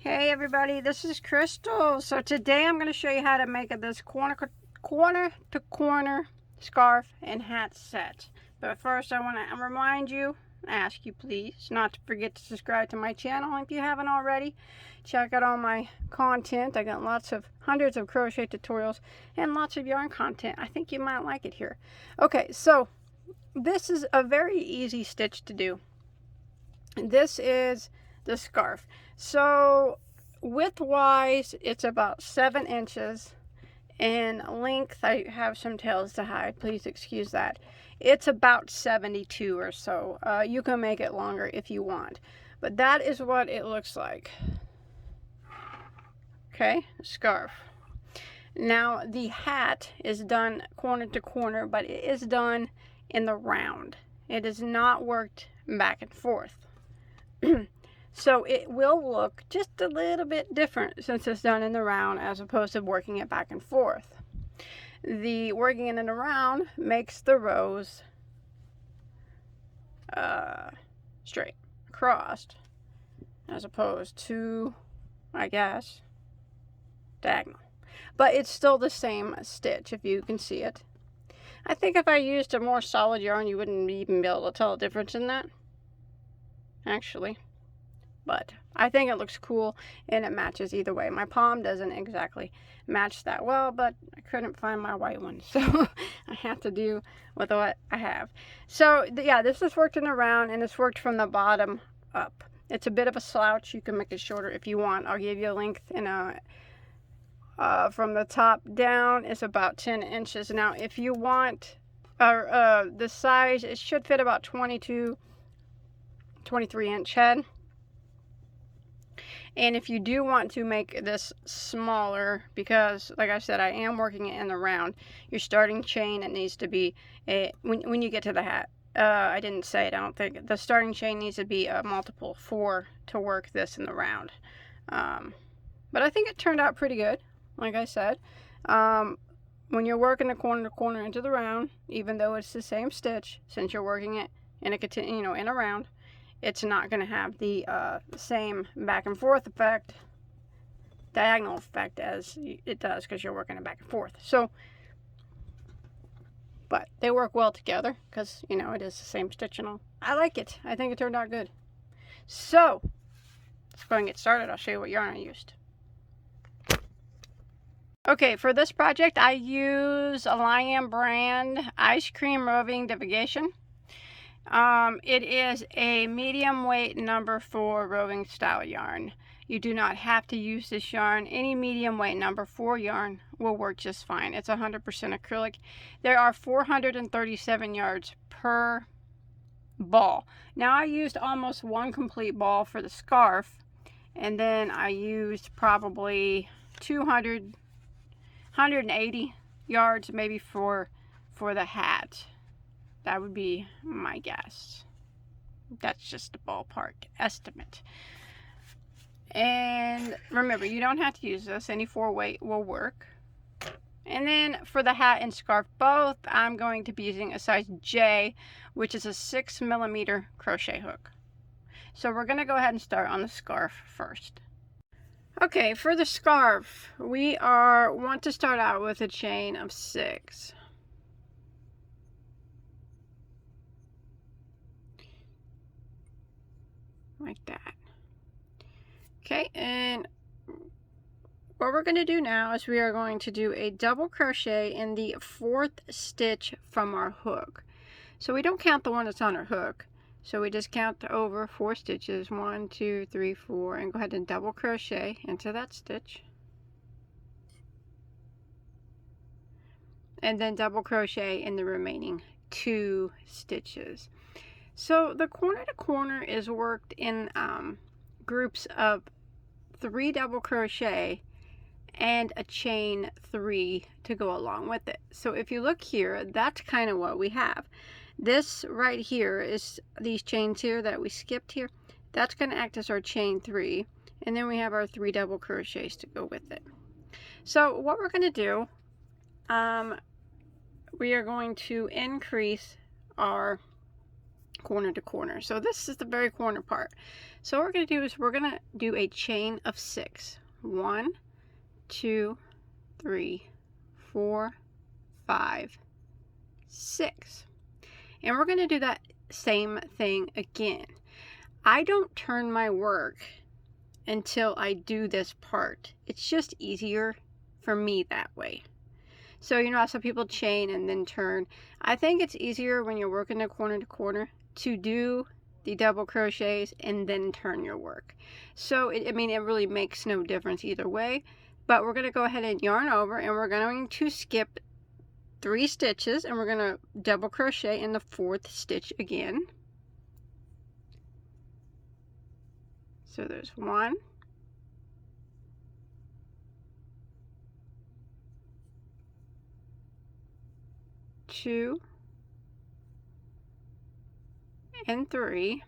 Hey everybody, this is Crystal. So today I'm going to show you how to make this corner to corner scarf and hat set. But first I want to remind you, ask you please, not to forget to subscribe to my channel if you haven't already. Check out all my content. I got hundreds of crochet tutorials and lots of yarn content. I think you might like it here. Okay, so this is a very easy stitch to do. This is the scarf. So width wise it's about 7 inches, and length, I have some tails to hide, please excuse that, it's about 72 or so. You can make it longer if you want, but that is what it looks like. Okay, scarf. Now the hat is done corner to corner, but it is done in the round. It is not worked back and forth. So it will look just a little bit different since it's done in the round as opposed to working it back and forth. The working it in the round makes the rows straight across as opposed to, I guess, diagonal. But it's still the same stitch if you can see it. I think if I used a more solid yarn you wouldn't even be able to tell a difference in that, actually. But I think it looks cool and it matches either way. My palm doesn't exactly match that well, but I couldn't find my white one, so I have to do with what I have. So yeah, this is worked in the round and it's worked from the bottom up. It's a bit of a slouch. You can make it shorter if you want. I'll give you a length in from the top down is about 10 inches. Now if you want the size, it should fit about 22-23 inch head. And if you do want to make this smaller, because like I said, I am working it in the round, your starting chain, it needs to be when you get to the hat, I didn't say it, I don't think, the starting chain needs to be a multiple 4 to work this in the round. But I think it turned out pretty good, like I said. When you're working the corner to corner into the round, even though it's the same stitch, since you're working it in a round, it's not going to have the same back and forth effect, diagonal effect, as it does because you're working it back and forth. So, but they work well together because, you know, it is the same stitch and all. I like it. I think it turned out good. So, let's go and get started. I'll show you what yarn I used. Okay, for this project, I use a LionBrand Ice Cream Roving Divagation. It is a medium weight number 4 roving style yarn. You do not have to use this yarn. Any medium weight number 4 yarn will work just fine. It's 100% acrylic. There are 437 yards per ball. Now I used almost 1 complete ball for the scarf, and then I used probably 180 yards maybe for the hat. That would be my guess. That's just a ballpark estimate. And remember, you don't have to use this. Any 4 weight will work. And then for the hat and scarf both, I'm going to be using a size J, which is a 6mm crochet hook. So we're going to go ahead and start on the scarf first. Okay, for the scarf, we want to start out with a chain of 6. Like that. Okay, and what we're going to do now is we are going to do a double crochet in the 4th stitch from our hook. So we don't count the one that's on our hook, so we just count over 4 stitches, 1 2 3 4, and go ahead and double crochet into that stitch, and then double crochet in the remaining 2 stitches. So the corner to corner is worked in groups of 3 double crochet and a chain 3 to go along with it. So if you look here, that's kind of what we have. This right here is these chains here that we skipped here. That's going to act as our chain 3, and then we have our 3 double crochets to go with it. So what we're going to do, we are going to increase our corner to corner. So this is the very corner part. So what we're going to do is we're going to do a chain of 6. 1, 2, 3, 4, 5, 6. And we're going to do that same thing again. I don't turn my work until I do this part. It's just easier for me that way. So you know how some people chain and then turn. I think it's easier when you're working the corner to corner to do the double crochets and then turn your work. So I mean, it really makes no difference either way. But we're going to go ahead and yarn over, and we're going to skip 3 stitches, and we're going to double crochet in the 4th stitch again. So there's 1, 2, and 3.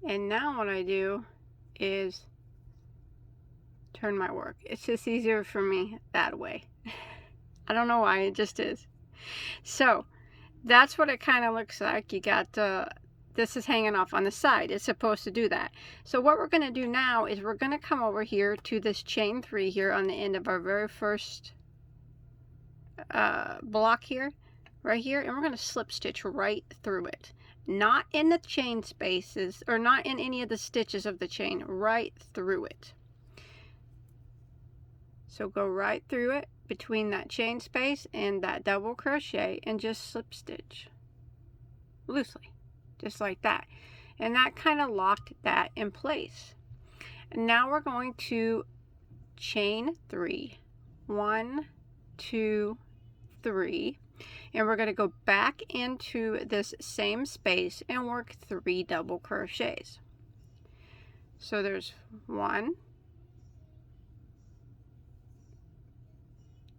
And now what I do is turn my work. It's just easier for me that way. I don't know why, it just is. So that's what it kind of looks like. You got this is hanging off on the side. It's supposed to do that. So what we're going to do now is we're going to come over here to this chain 3 here on the end of our very first block here, right here, and we're going to slip stitch right through it. Not in the chain spaces, or not in any of the stitches of the chain, right through it. So go right through it between that chain space and that double crochet and just slip stitch loosely, just like that. And that kind of locked that in place. And now we're going to chain 3. 1, 2, 3. And we're going to go back into this same space and work 3 double crochets. So there's 1,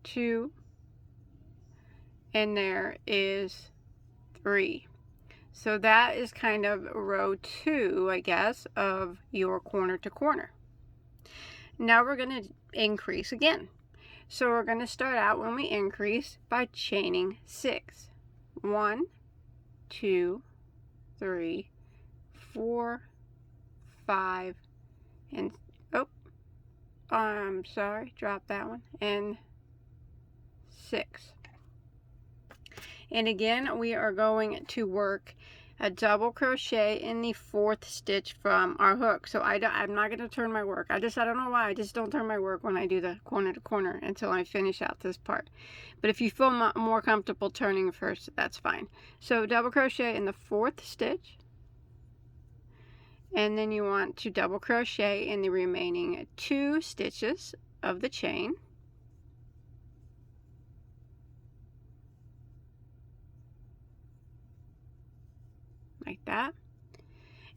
2, and there is 3. So that is kind of row 2, I guess, of your corner to corner. Now we're going to increase again. So we're going to start out when we increase by chaining 6. 1, 2, 3, 4, 5, and oh, I'm sorry, drop that one, and 6. And again, we are going to work a double crochet in the 4th stitch from our hook. So I'm not going to turn my work. I don't know why, I just don't turn my work when I do the corner to corner until I finish out this part. But if you feel more comfortable turning first, that's fine. So double crochet in the 4th stitch, and then you want to double crochet in the remaining 2 stitches of the chain. Like that.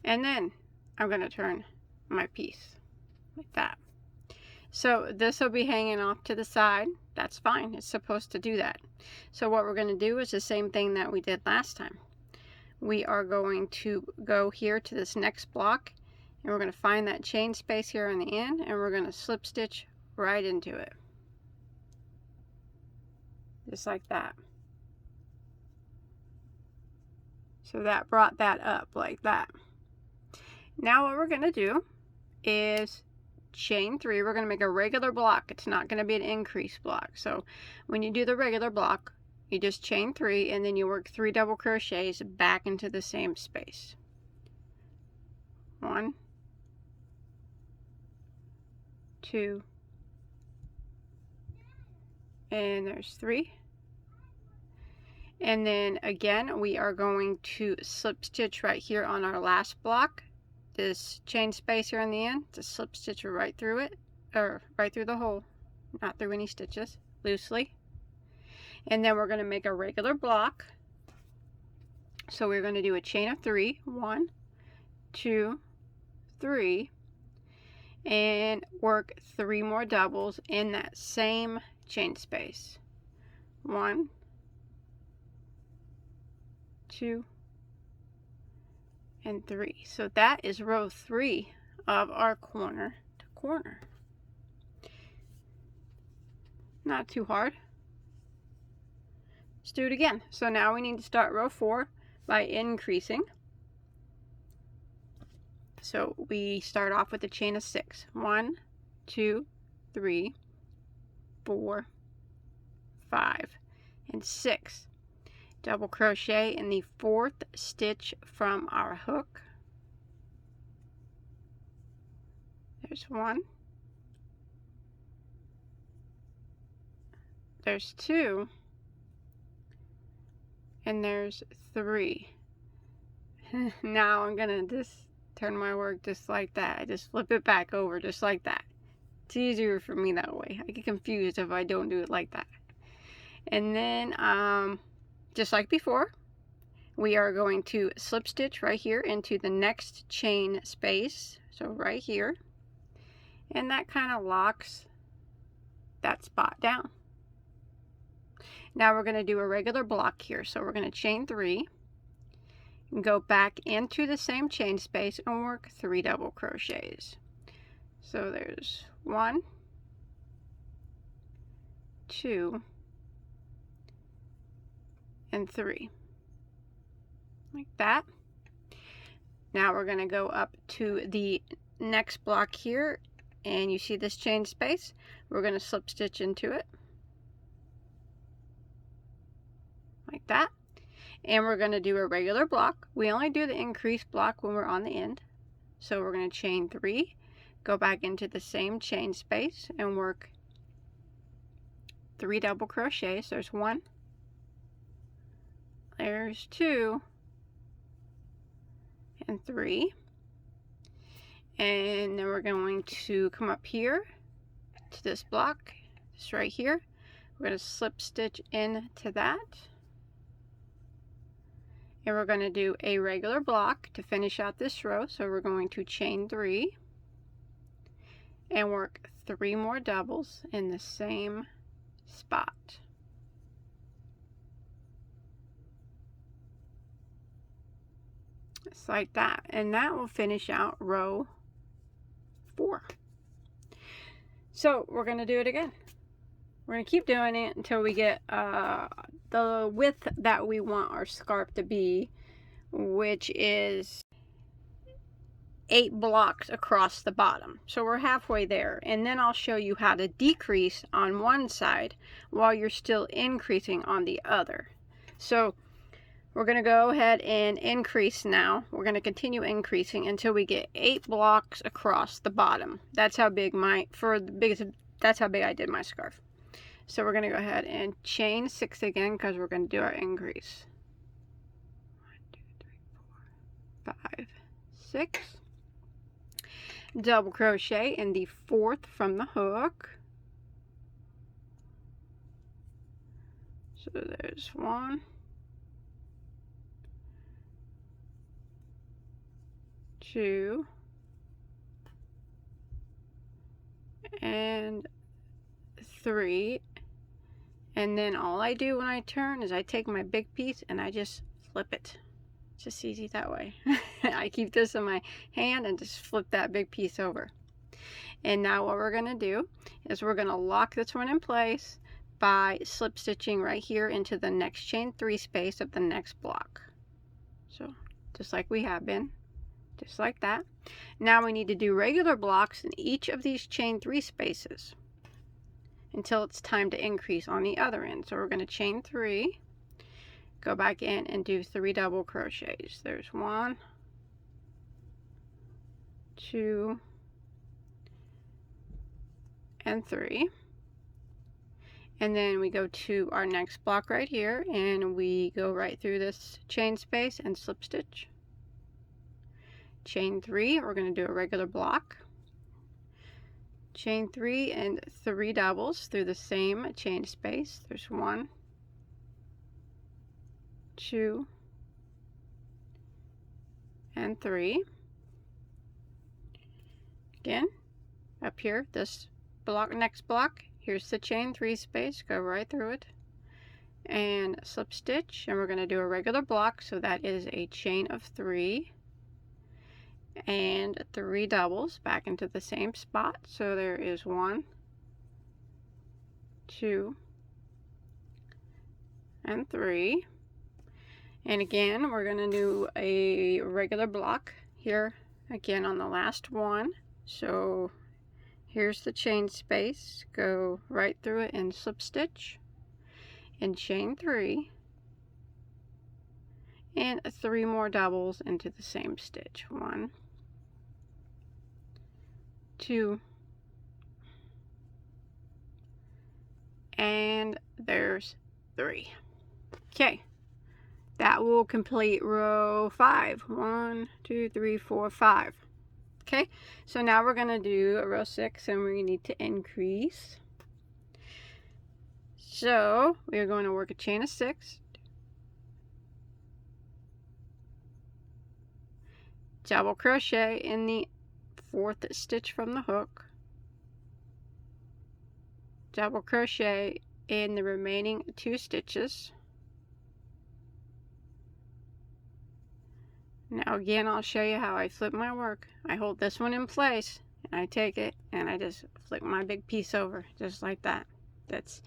And then I'm going to turn my piece like that. So this will be hanging off to the side. That's fine. It's supposed to do that. So what we're going to do is the same thing that we did last time. We are going to go here to this next block, and we're going to find that chain space here on the end, and we're going to slip stitch right into it. Just like that. So that brought that up like that. Now what we're going to do is chain 3. We're going to make a regular block. It's not going to be an increase block. So when you do the regular block, you just chain 3 and then you work 3 double crochets back into the same space. 1, 2, and there's 3. And then again, we are going to slip stitch right here on our last block, this chain space here on the end, to slip stitch right through it, or right through the hole, not through any stitches, loosely. And then we're going to make a regular block. So we're going to do a chain of 3, 1, 2, 3, and work 3 more doubles in that same chain space. 1, 2, and 3. So that is row 3 of our corner to corner. Not too hard. Let's do it again. So now we need to start row 4 by increasing So we start off with a chain of 6. 1, 2, 3, 4, 5, and 6. Double crochet in the 4th stitch from our hook. There's 1. There's 2. And there's 3. Now I'm gonna just turn my work just like that. I just flip it back over just like that. It's easier for me that way. I get confused if I don't do it like that. And then just like before, we are going to slip stitch right here into the next chain space, so right here, and that kind of locks that spot down. Now we're going to do a regular block here, so we're going to chain 3 and go back into the same chain space and work 3 double crochets. So there's 1, 2, and 3, like that. Now we're going to go up to the next block here, and you see this chain space. We're going to slip stitch into it like that, and we're going to do a regular block. We only do the increased block when we're on the end, so we're going to chain 3, go back into the same chain space and work 3 double crochets. There's 1, there's 2, and 3, and then we're going to come up here to this block, this right here. We're going to slip stitch into that, and we're going to do a regular block to finish out this row. So we're going to chain 3 and work 3 more doubles in the same spot. Just like that, and that will finish out row 4. So we're going to do it again. We're going to keep doing it until we get the width that we want our scarf to be, which is 8 blocks across the bottom. So we're halfway there, and then I'll show you how to decrease on one side while you're still increasing on the other. So we're going to go ahead and increase now. We're going to continue increasing until we get 8 blocks across the bottom. That's how big that's how big I did my scarf. So we're going to go ahead and chain 6 again because we're going to do our increase. 1, 2, 3, 4, 5, 6. Double crochet in the 4th from the hook. So there's 1, 2, and 3, and then all I do when I turn is I take my big piece and I just flip it. It's just easy that way. I keep this in my hand and just flip that big piece over. And now what we're going to do is we're going to lock this one in place by slip stitching right here into the next chain 3 space of the next block. So just like we have been, just like that. Now we need to do regular blocks in each of these chain 3 spaces until it's time to increase on the other end. So we're going to chain 3, go back in and do 3 double crochets. There's 1, 2, and 3. And then we go to our next block right here, and we go right through this chain space and slip stitch. Chain 3, we're going to do a regular block. Chain 3 and 3 doubles through the same chain space. There's 1, 2, and 3. Again, up here, this block, next block, here's the chain 3 space, go right through it and slip stitch, and we're going to do a regular block, so that is a chain of 3 and 3 doubles back into the same spot. So there is 1, 2, and 3. And again, we're going to do a regular block here again on the last one. So here's the chain space, go right through it and slip stitch and chain 3 and 3 more doubles into the same stitch. 1, 2, and there's 3. Okay, that will complete row 5. 1, 2, 3, 4, 5. Okay, so now we're going to do a row 6 and we need to increase. So we are going to work a chain of 6, double crochet in the 4th stitch from the hook, double crochet in the remaining 2 stitches. Now again, I'll show you how I flip my work. I hold this one in place and I take it and I just flip my big piece over just like that. That's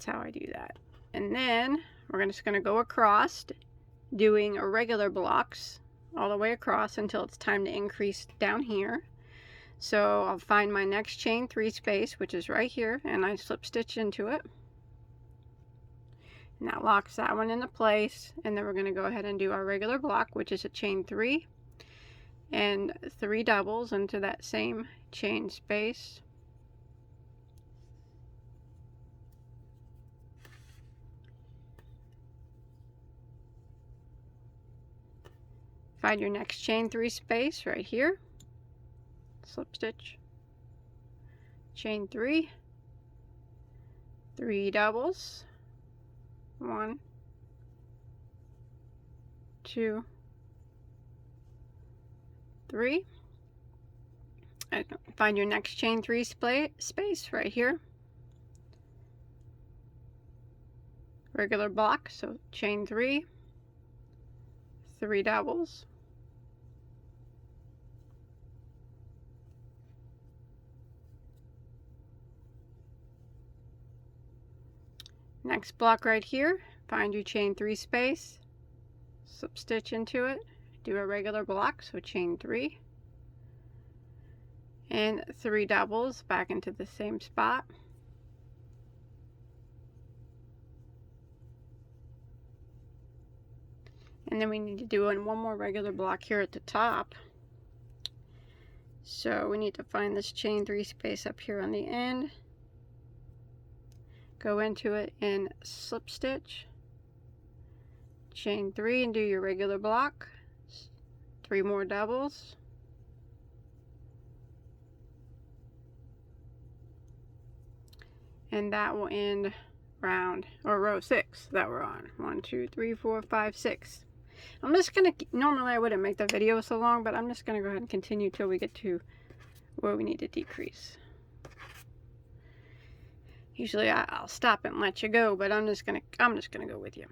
how I do that. And then we're just going to go across doing irregular blocks all the way across until it's time to increase down here. So I'll find my next chain 3 space, which is right here, and I slip stitch into it. And that locks that one into place. And then we're going to go ahead and do our regular block, which is a chain 3 and 3 doubles into that same chain space. Find your next chain 3 space right here, slip stitch, chain 3, 3 doubles, 1, 2, 3. And find your next chain 3 space right here, regular block, so chain 3, 3 doubles, next block right here, find your chain 3 space, slip stitch into it, do a regular block, so chain 3 and 3 doubles back into the same spot. And then we need to do one more regular block here at the top. So we need to find this chain 3 space up here on the end, go into it and slip stitch, chain 3 and do your regular block, 3 more doubles, and that will end row 6 that we're on. 1, 2, 3, 4, 5, 6. I'm just gonna, normally I wouldn't make the video so long, but I'm just gonna go ahead and continue till we get to where we need to decrease. Usually I'll stop and let you go, but I'm just gonna go with you.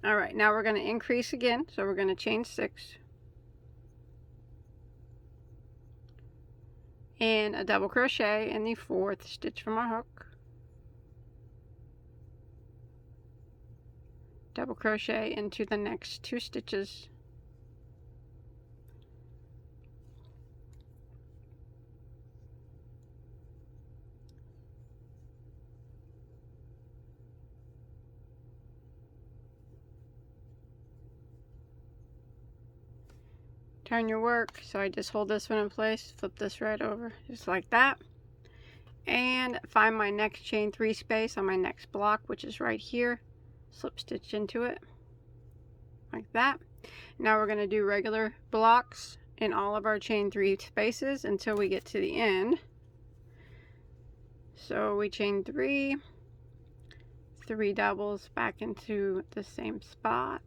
All right, now we're gonna increase again. So we're gonna chain 6 and a double crochet in the 4th stitch from our hook, double crochet into the next 2 stitches, turn your work. So I just hold this one in place, flip this right over just like that, and find my next chain 3 space on my next block, which is right here, slip stitch into it like that. Now we're going to do regular blocks in all of our chain 3 spaces until we get to the end. So we chain 3, 3 doubles back into the same spot,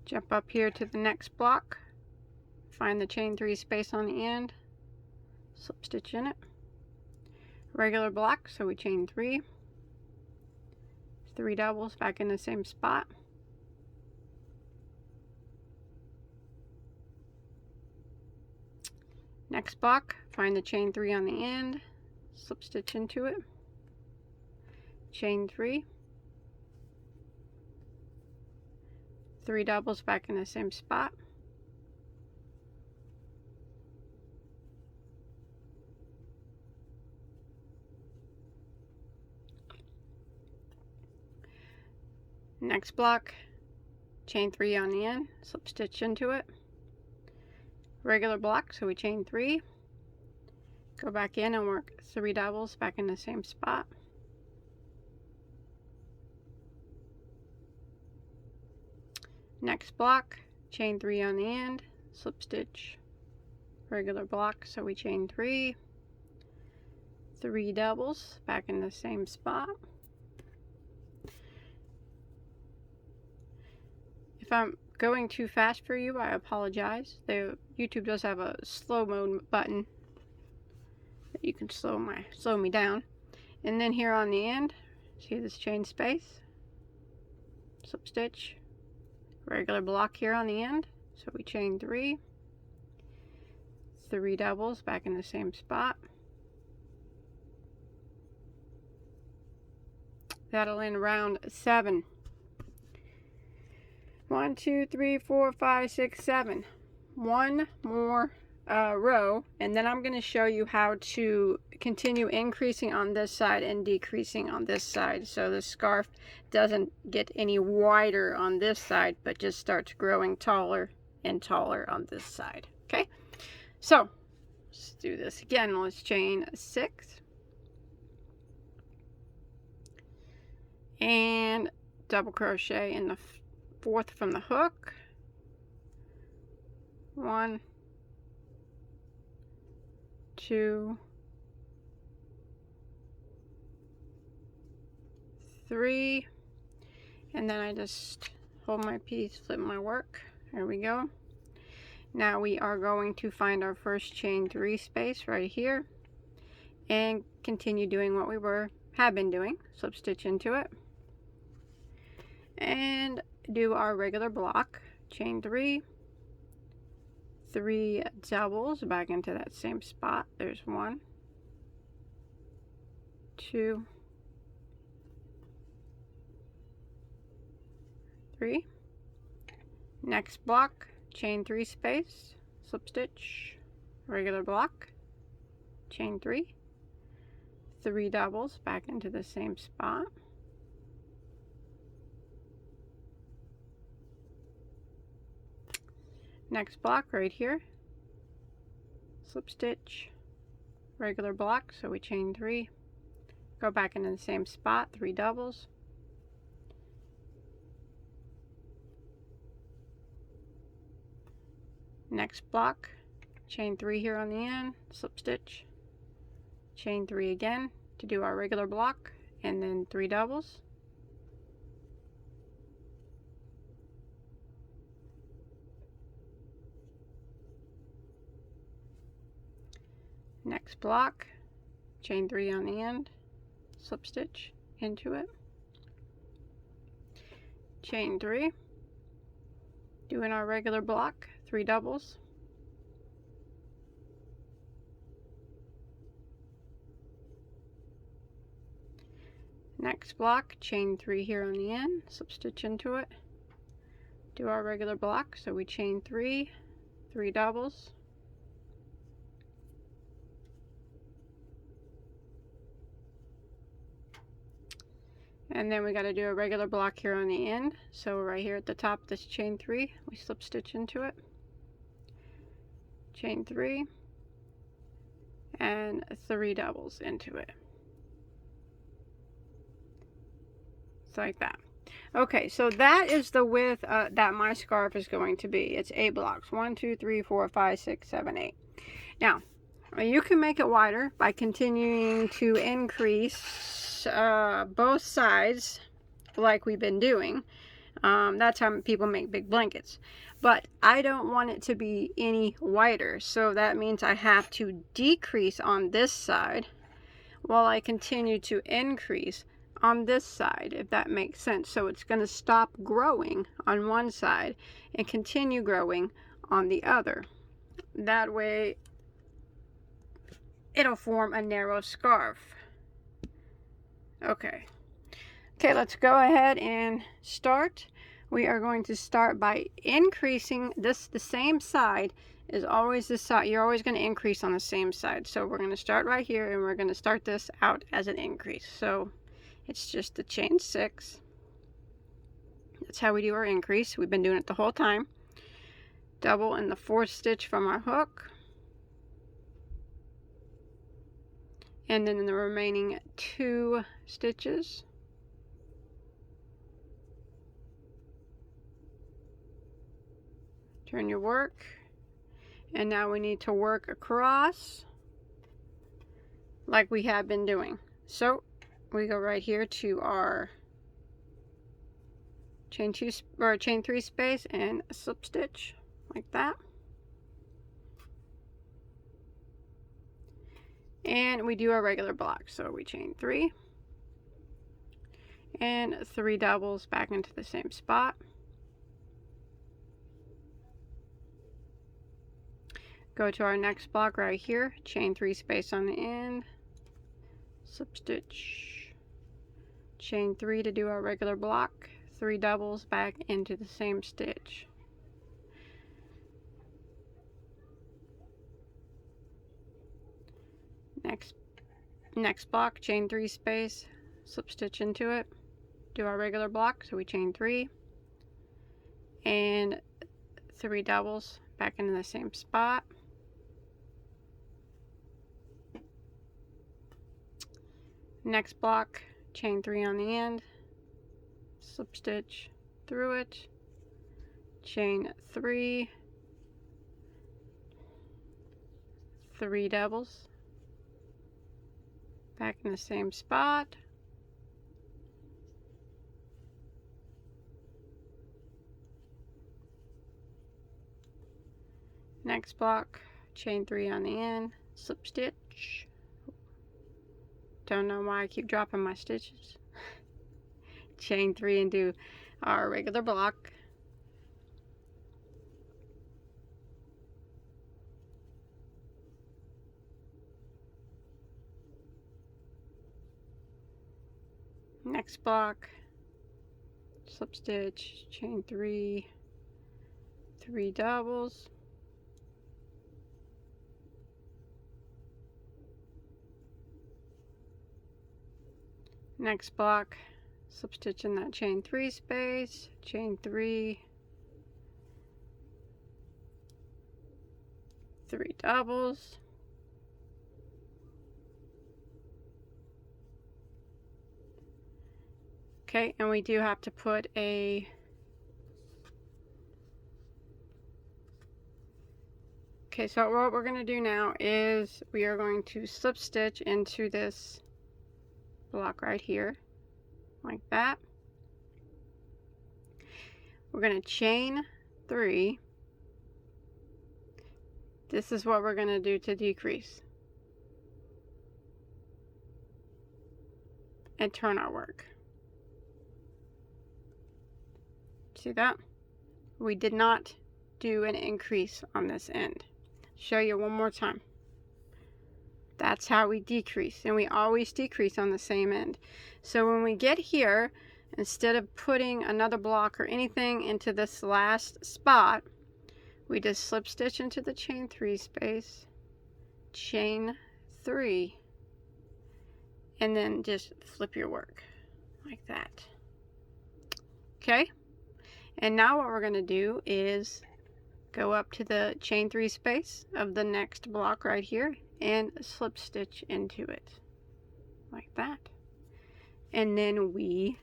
jump up here to the next block, find the chain 3 space on the end, slip stitch in it, regular block, so we chain 3, 3 doubles back in the same spot, next block, find the chain 3 on the end, slip stitch into it, chain 3, 3 doubles back in the same spot. Next block, chain 3 on the end, slip stitch into it. Regular block, so we chain 3, go back in and work 3 doubles back in the same spot. Next block, chain 3 on the end, slip stitch, regular block, so we chain 3, 3 doubles back in the same spot. If I'm going too fast for you, I apologize. YouTube does have a slow mode button that you can slow me down. And then here on the end, see this chain space, slip stitch, regular block here on the end, so we chain 3, 3 doubles back in the same spot. That'll end round 7. 1, 2, 3, 4, 5, 6, 7. One more row, and then I'm going to show you how to continue increasing on this side and decreasing on this side, so the scarf doesn't get any wider on this side, but just starts growing taller and taller on this side. Okay, so let's do this again. Let's chain 6 and double crochet in the 4th from the hook. 1, 2, 3, and then I just hold my piece, flip my work. There we go. Now we are going to find our first chain 3 space right here and continue doing what we have been doing. Slip stitch into it and do our regular block, chain 3, 3 doubles back into that same spot. There's 1, 2, 3. Next block, chain 3 space, slip stitch, regular block, chain 3, 3 doubles back into the same spot. Next block right here, slip stitch, regular block, so we chain 3, go back into the same spot, 3 doubles. Next block, chain 3 here on the end, slip stitch, chain 3 again to do our regular block, and then 3 doubles. Next block, chain 3 on the end, slip stitch into it, chain 3, doing our regular block, 3 doubles. Next block, chain 3 here on the end, slip stitch into it, do our regular block, so we chain 3, 3 doubles. And then we got to do a regular block here on the end. So right here at the top, this chain 3, we slip stitch into it, chain 3, and 3 doubles into it. It's like that. Okay, so that is the width that my scarf is going to be. It's 8 blocks. 1, 2, 3, 4, 5, 6, 7, 8. Now, you can make it wider by continuing to increase both sides like we've been doing. That's how people make big blankets. But I don't want it to be any wider, so that means I have to decrease on this side while I continue to increase on this side, if that makes sense. So it's going to stop growing on one side and continue growing on the other. That way it'll form a narrow scarf. Okay, let's go ahead and start. we are going to start by increasing this. The same side is always the side. You're always going to increase on the same side. So we're going to start right here, and we're going to start this out as an increase. So it's just the chain 6. That's how we do our increase. We've been doing it the whole time. Double in the 4th stitch from our hook, and then in the remaining 2 stitches, turn your work, and now we need to work across like we have been doing. So we go right here to our chain 2 or chain 3 space and a slip stitch like that, and we do our regular block. So we chain 3 and 3 doubles back into the same spot. Go to our next block right here, chain 3 space on the end, slip stitch, chain 3 to do our regular block, 3 doubles back into the same stitch. Next block, chain 3 space, slip stitch into it, do our regular block. So we chain 3 and 3 doubles back into the same spot. Next block, chain 3 on the end, slip stitch through it, chain 3, 3 doubles back in the same spot. Next block, chain 3 on the end, slip stitch. Don't know why I keep dropping my stitches. Chain 3 and do our regular block. Next block, slip stitch, chain 3, 3 doubles. Next block, slip stitch in that chain 3 space, chain 3, 3 doubles. Okay, and we do have to put a so what we're going to do now is we are going to slip stitch into this block right here like that. We're going to chain 3. This is what we're going to do to decrease and turn our work. See that? We did not do an increase on this end. Show you one more time. That's how we decrease, and we always decrease on the same end. So when we get here, instead of putting another block or anything into this last spot, we just slip stitch into the chain 3 space, chain 3, and then just flip your work like that. Okay? And now what we're going to do is go up to the chain 3 space of the next block right here and slip stitch into it like that. And then we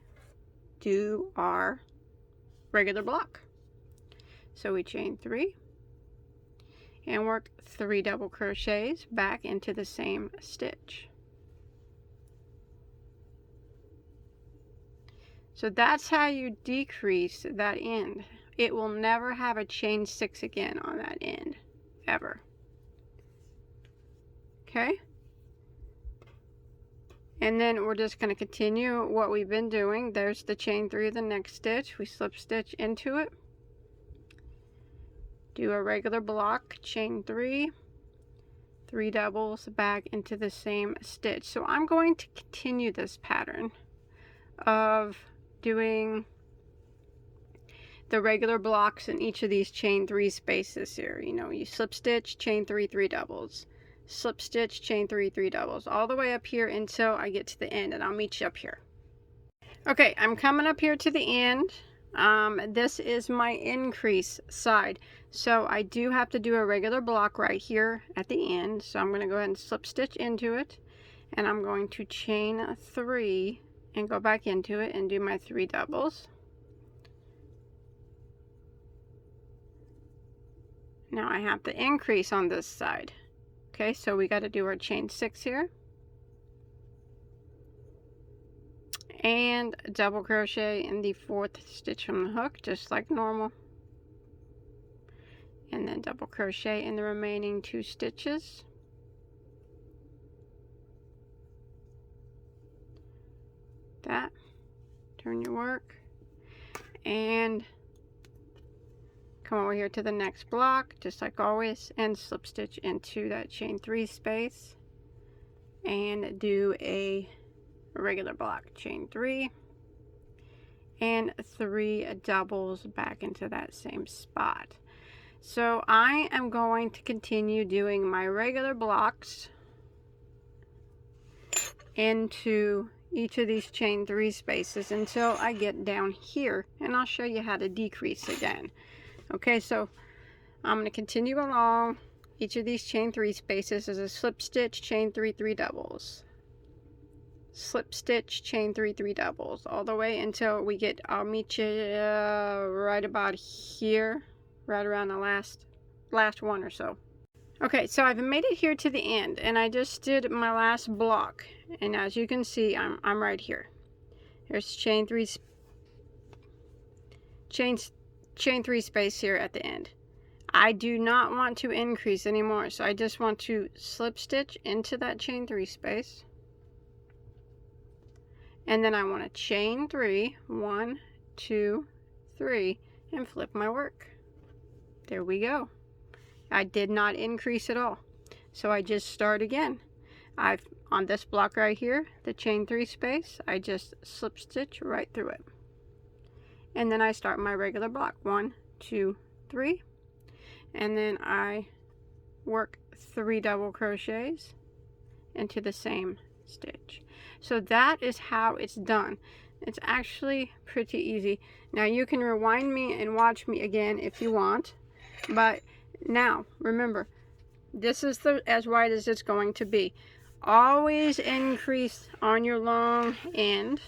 do our regular block. So we chain 3 and work 3 double crochets back into the same stitch. So that's how you decrease that end. It will never have a chain 6 again on that end, ever. Okay? And then we're just going to continue what we've been doing. There's the chain 3 of the next stitch. We slip stitch into it. Do a regular block, chain 3, 3 doubles back into the same stitch. So I'm going to continue this pattern of doing the regular blocks in each of these chain 3 spaces here. You know, you slip stitch, chain 3, 3 doubles, slip stitch, chain 3, 3 doubles, all the way up here until I get to the end, and I'll meet you up here. Okay, I'm coming up here to the end. This is my increase side, so I do have to do a regular block right here at the end. So I'm going to go ahead and slip stitch into it, and I'm going to chain 3 and go back into it and do my 3 doubles. Now I have to increase on this side. Okay, so we got to do our chain 6 here, and double crochet in the 4th stitch from the hook, just like normal, and then double crochet in the remaining 2 stitches. That, turn your work, and come over here to the next block, just like always, and slip stitch into that chain 3 space, and do a regular block, chain 3, and 3 doubles back into that same spot. So I am going to continue doing my regular blocks into each of these chain 3 spaces until I get down here, and I'll show you how to decrease again. Okay, so I'm going to continue along each of these chain 3 spaces as a slip stitch, chain 3, 3 doubles, slip stitch, chain 3, 3 doubles, all the way until we get, I'll meet you right about here, right around the last one or so. Okay, so I've made it here to the end, and I just did my last block, and as you can see, I'm right here. There's chain 3 space here at the end. I do not want to increase anymore, so I just want to slip stitch into that chain 3 space, and then I want to chain 3, 1, 2, 3, and flip my work. There we go. I did not increase at all, so I just start again. On this block right here, the chain 3 space, I just slip stitch right through it, and then I start my regular block, 1, 2, 3, and then I work 3 double crochets into the same stitch. So that is how it's done. It's actually pretty easy. Now you can rewind me and watch me again if you want, but now remember, this is as wide as it's going to be. Always increase on your long end.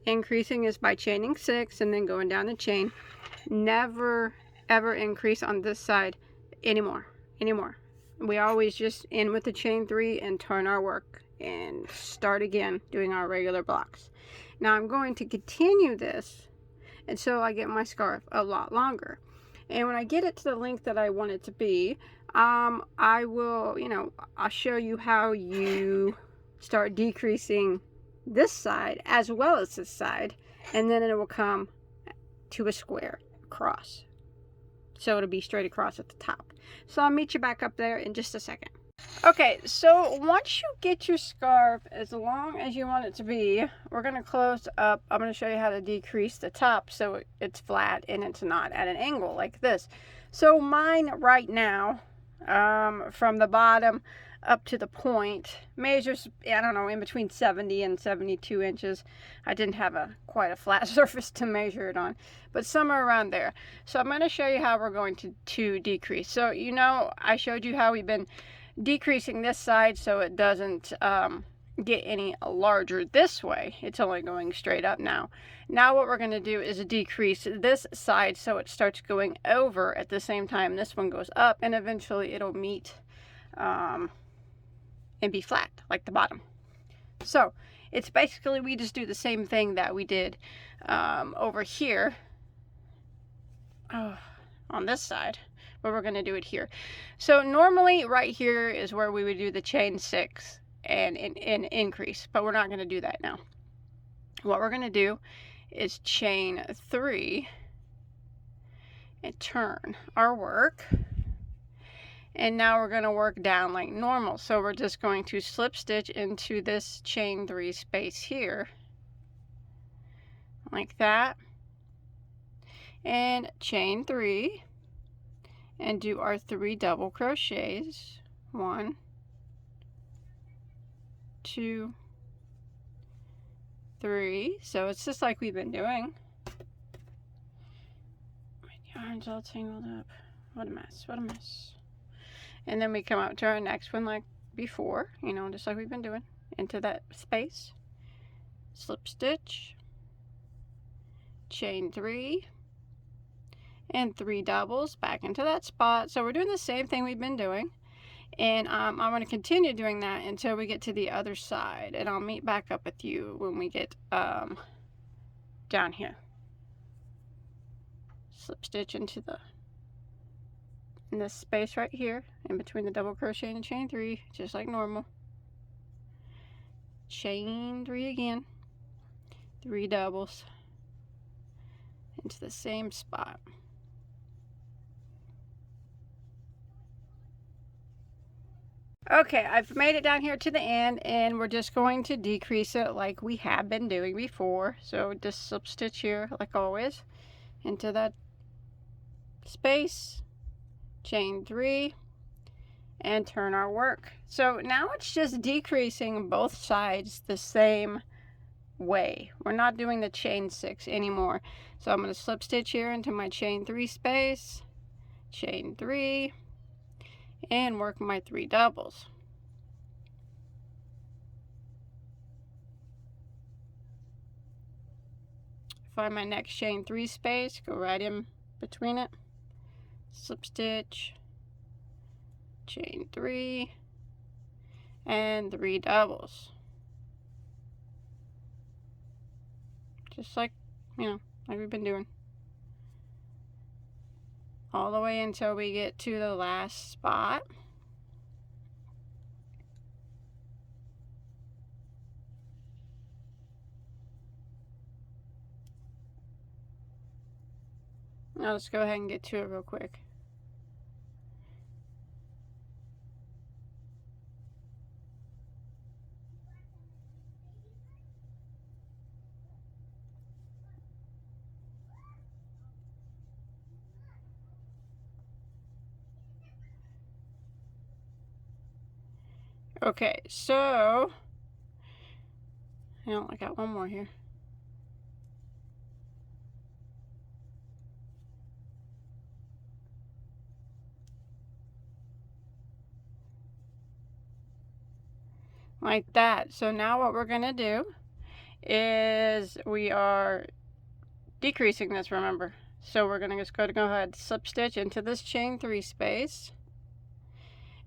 Increasing is by chaining 6 and then going down the chain. Never ever increase on this side anymore. We always just end with the chain 3 and turn our work and start again doing our regular blocks. Now I'm going to continue this until I get my scarf a lot longer, and when I get it to the length that I want it to be, I will, I'll show you how you start decreasing this side as well as this side, and then it will come to a square across, so it'll be straight across at the top. So I'll meet you back up there in just a second. Okay, so once you get your scarf as long as you want it to be, we're going to close up. I'm going to show you how to decrease the top so it's flat and it's not at an angle like this. So mine right now, from the bottom up to the point, measures, I don't know, in between 70 and 72 inches. I didn't have quite a flat surface to measure it on, but somewhere around there. So I'm going to show you how we're going to decrease. So, I showed you how we've been decreasing this side so it doesn't get any larger this way. It's only going straight up now. Now what we're going to do is decrease this side so it starts going over at the same time this one goes up, and eventually it'll meet and be flat like the bottom. So it's basically, we just do the same thing that we did over here on this side, but we're going to do it here. So normally right here is where we would do the chain 6 and increase, but we're not going to do that now. What we're going to do is chain 3 and turn our work, and now we're going to work down like normal. So we're just going to slip stitch into this chain 3 space here like that, and chain 3 and do our 3 double crochets. 1, 2, 3. So it's just like we've been doing. My yarn's all tangled up. What a mess, what a mess. And then we come up to our next one like before, you know, just like we've been doing, into that space, slip stitch, chain 3, and 3 doubles back into that spot. So we're doing the same thing we've been doing, and I'm going to continue doing that until we get to the other side, and I'll meet back up with you when we get down here. Slip stitch into in this space right here in between the double crochet and chain 3, just like normal. Chain 3 again, 3 doubles into the same spot. Okay, I've made it down here to the end, and we're just going to decrease it like we have been doing before. So just slip stitch here like always into that space, chain 3, and turn our work. So now it's just decreasing both sides the same way. We're not doing the chain 6 anymore. So I'm going to slip stitch here into my chain 3 space, chain 3, and work my 3 doubles. Find my next chain 3 space, go right in between it, slip stitch, chain 3, and 3 doubles. Just like, you know, like we've been doing. All the way until we get to the last spot. Now let's go ahead and get to it real quick. Okay, so I got one more here. Like that. So now what we're going to do is we are decreasing this, remember. So we're going to just go ahead, slip stitch into this chain 3 space.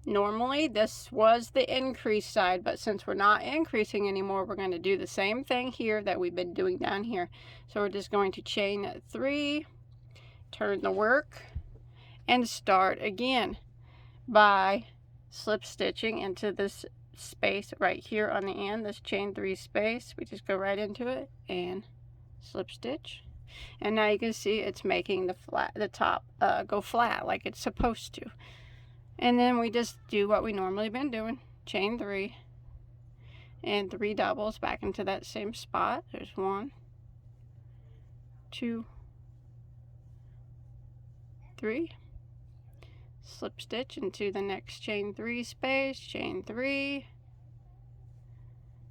Normally this was the increase side, but since we're not increasing anymore, we're going to do the same thing here that we've been doing down here. So we're just going to chain 3, turn the work, and start again by slip stitching into this space right here on the end, this chain 3 space. We just go right into it and slip stitch, and now you can see it's making the top go flat like it's supposed to. And then we just do what we normally been doing, chain 3 and 3 doubles back into that same spot. There's 1, 2, 3, slip stitch into the next chain 3 space, chain 3,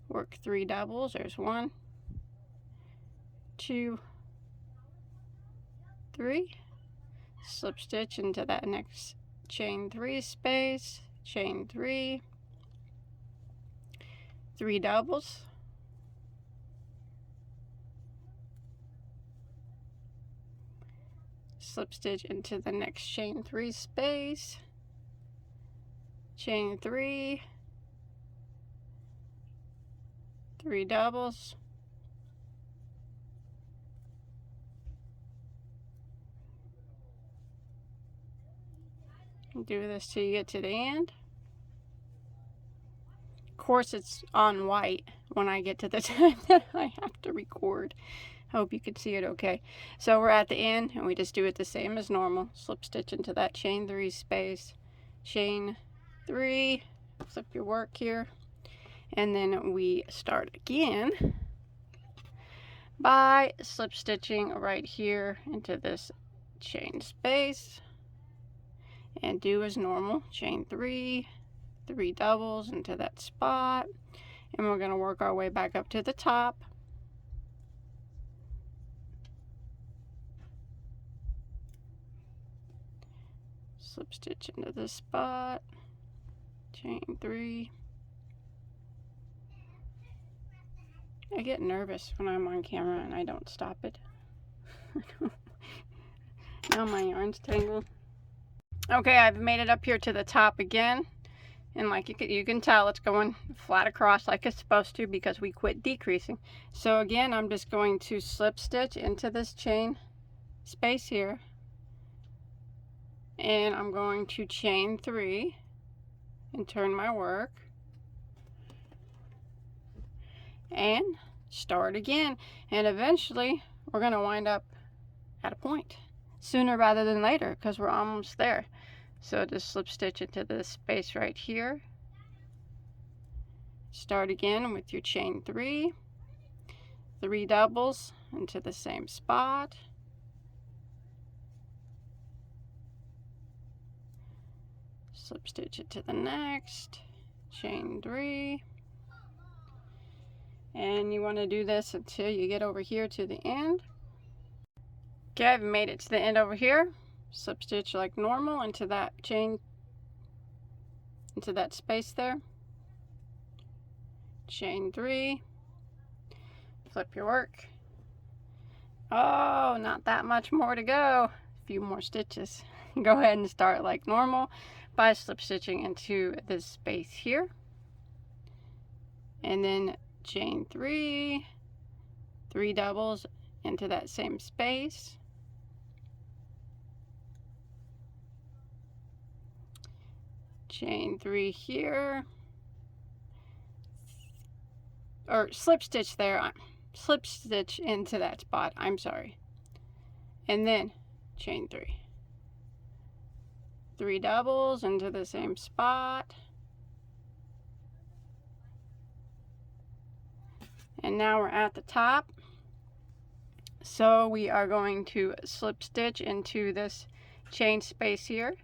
work 3 doubles. There's 1, 2, 3, slip stitch into that next chain 3 space, chain 3, 3 doubles, slip stitch into the next chain 3 space, chain 3, 3 doubles, do this till you get to the end. Of course it's on white when I get to the time that I have to record. I hope you can see it okay. So we're at the end, and we just do it the same as normal. Slip stitch into that chain 3 space, chain 3, flip your work here, and then we start again by slip stitching right here into this chain space, and do as normal. Chain 3, 3 doubles into that spot, and we're going to work our way back up to the top. Slip stitch into this spot, chain 3. I get nervous when I'm on camera and I don't stop it. Now my yarn's tangled. Okay, I've made it up here to the top again, and like you can tell, it's going flat across like it's supposed to because we quit decreasing. So again, I'm just going to slip stitch into this chain space here, and I'm going to chain 3 and turn my work and start again, and eventually we're going to wind up at a point sooner rather than later because we're almost there. So just slip stitch into this space right here, start again with your chain 3, 3 doubles into the same spot, slip stitch it to the next, chain 3, and you want to do this until you get over here to the end. Okay, I've made it to the end over here. Slip stitch like normal into that chain, into that space there, chain 3, flip your work. Oh, not that much more to go, a few more stitches. Go ahead and start like normal by slip stitching into this space here, and then chain 3, 3 doubles into that same space, chain 3 here, or slip stitch there, slip stitch into that spot, I'm sorry, and then chain 3, 3 doubles into the same spot, and now we're at the top. So we are going to slip stitch into this chain space here,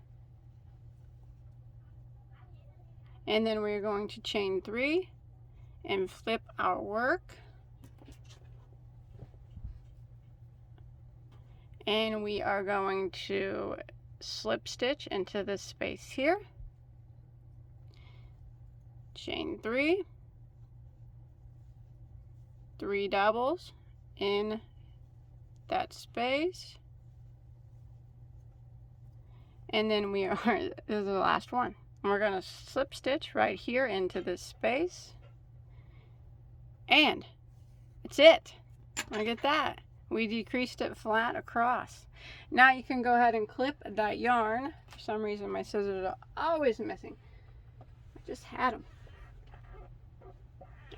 and then we're going to chain 3 and flip our work, and we are going to slip stitch into this space here, chain 3, 3 doubles in that space, and then we are, this is the last one, and we're going to slip stitch right here into this space, and that's it. Look at that, we decreased it flat across. Now you can go ahead and clip that yarn. For some reason my scissors are always missing. I just had them.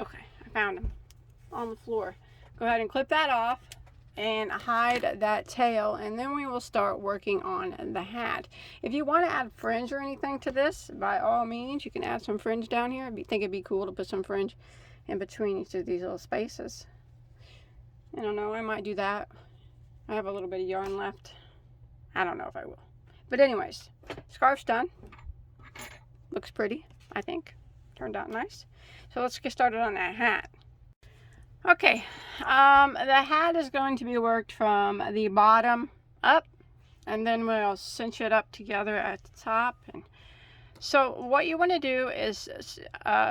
Okay, I found them on the floor. Go ahead and clip that off and hide that tail, and then we will start working on the hat. If you want to add fringe or anything to this, by all means you can add some fringe down here. I think it'd be cool to put some fringe in between each of these little spaces. I don't know, I might do that. I have a little bit of yarn left. I don't know if I will, but anyways, scarf's done. Looks pretty, I think. Turned out nice. So let's get started on that hat. Okay, the hat is going to be worked from the bottom up, and then we'll cinch it up together at the top. And so what you want to do is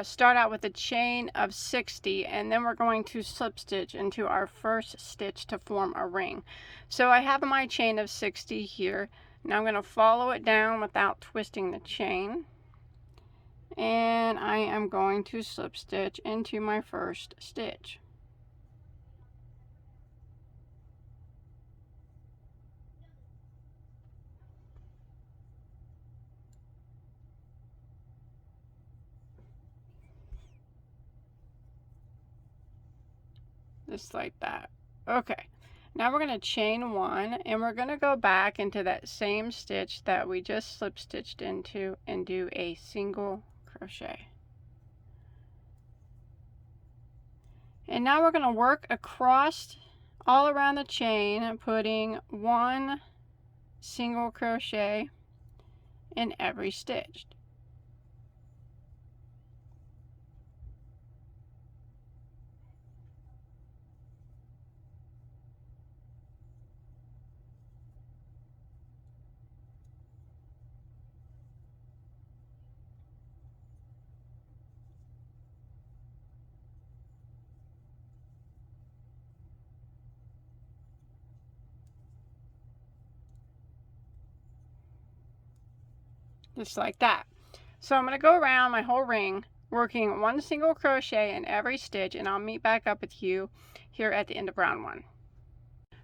start out with a chain of 60, and then we're going to slip stitch into our first stitch to form a ring. So I have my chain of 60 here. Now I'm going to follow it down without twisting the chain, and I am going to slip stitch into my first stitch. Just like that. Okay, now we're going to chain 1, and we're going to go back into that same stitch that we just slip stitched into and do a single crochet. And now we're going to work across all around the chain, putting 1 single crochet in every stitch. Just like that. So I'm going to go around my whole ring working 1 single crochet in every stitch, and I'll meet back up with you here at the end of round 1.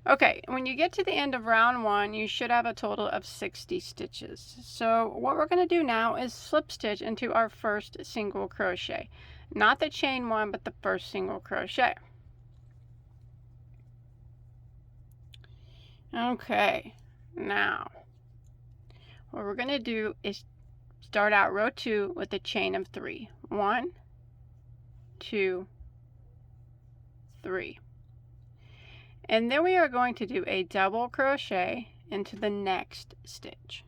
Okay, when you get to the end of round 1, you should have a total of 60 stitches. So what we're going to do now is slip stitch into our first single crochet. Not the chain one, but the first single crochet. Okay, now what we're going to do is start out row 2 with a chain of 3. 1, 2, 3. And then we are going to do a double crochet into the next stitch.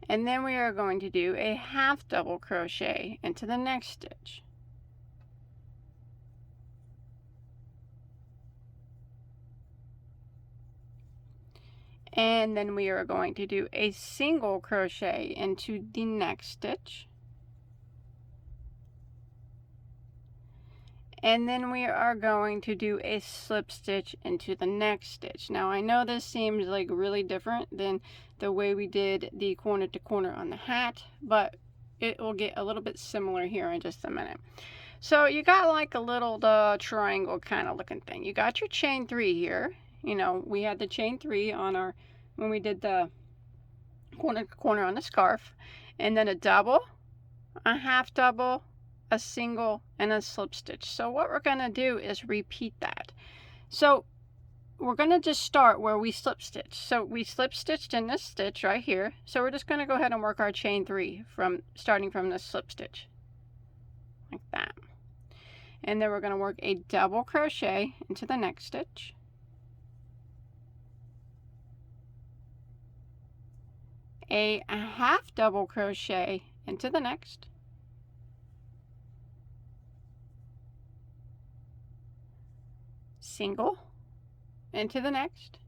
And then we are going to do a half double crochet into the next stitch. And then we are going to do a single crochet into the next stitch. And then we are going to do a slip stitch into the next stitch. Now I know this seems like really different than the way we did the corner to corner on the hat, but it will get a little bit similar here in just a minute. So you got like a little triangle kind of looking thing. You got your chain 3 here. You know, we had the chain 3 on our, when we did the corner to corner on the scarf, and then a double, a half double, a single, and a slip stitch. So what we're going to do is repeat that. So we're going to just start where we slip stitch. So we slip stitched in this stitch right here. So we're just going to go ahead and work our chain 3 from starting from this slip stitch like that. And then we're going to work a double crochet into the next stitch. A half double crochet into the next. Single into the next.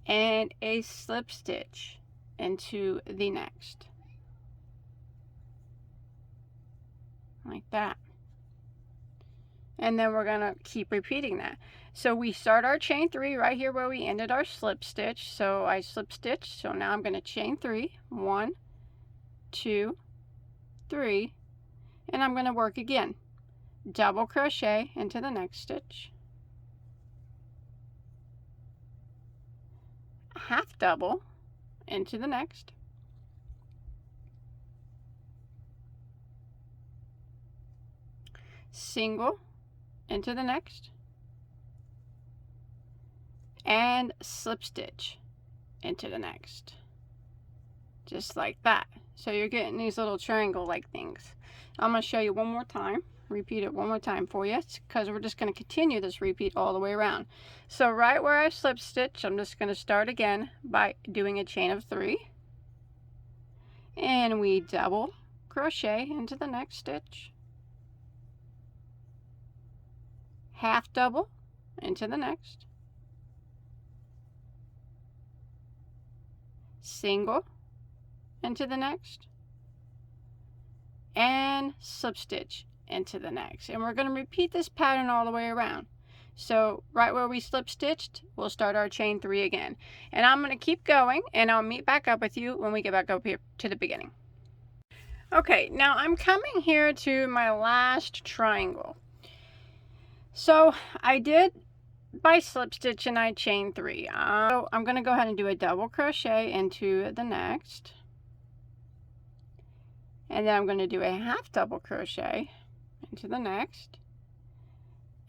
And a slip stitch into the next. Like that. And then we're going to keep repeating that. So we start our chain 3 right here where we ended our slip stitch. So I slip stitched. So now I'm going to chain 3. 1, 2, 3. And I'm going to work again. Double crochet into the next stitch. Half double into the next. Single into the next. And slip stitch into the next. Just like that. So you're getting these little triangle like things. I'm going to show you one more time. Repeat it one more time for you, because we're just going to continue this repeat all the way around. So right where I slip stitch, I'm just going to start again by doing a chain of 3. And we double crochet into the next stitch. Half double into the next. Single into the next. And slip stitch into the next. And we're going to repeat this pattern all the way around. So right where we slip stitched, we'll start our chain 3 again. And I'm going to keep going, and I'll meet back up with you when we get back up here to the beginning. Okay, now I'm coming here to my last triangle. So I did by slip stitch and I chain 3. So I'm going to go ahead and do a double crochet into the next. And then I'm going to do a half double crochet into the next.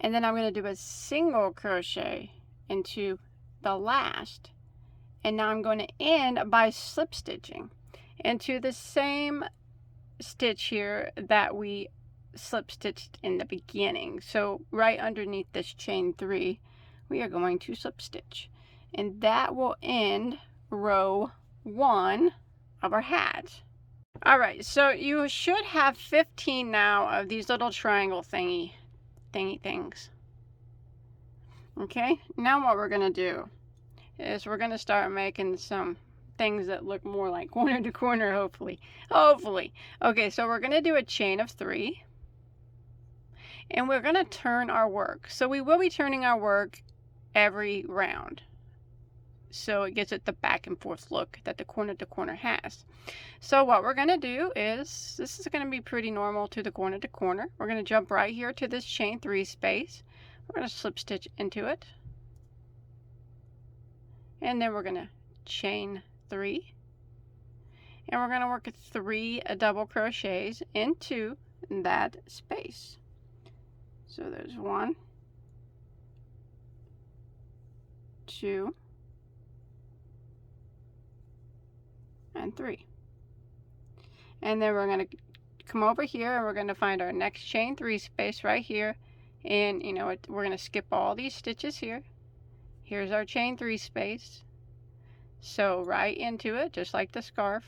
And then I'm going to do a single crochet into the last. And now I'm going to end by slip stitching into the same stitch here that we slip stitched in the beginning. So right underneath this chain 3, we are going to slip stitch, and that will end row 1 of our hat. All right, so you should have 15 now of these little triangle thingy things. Okay, now what we're gonna do is we're gonna start making some things that look more like corner to corner, hopefully. Okay, so we're gonna do a chain of 3, and we're gonna turn our work. So we will be turning our work every round, so it gives it the back and forth look that the corner to corner has. So what we're going to do is, this is going to be pretty normal to the corner to corner. We're going to jump right here to this chain 3 space. We're going to slip stitch into it, and then we're going to chain 3, and we're going to work 3 double crochets into that space. So there's 1, 2, and 3. And then we're going to come over here, and we're going to find our next chain 3 space right here. And you know what, we're going to skip all these stitches here. Here's our chain 3 space. So right into it, just like the scarf,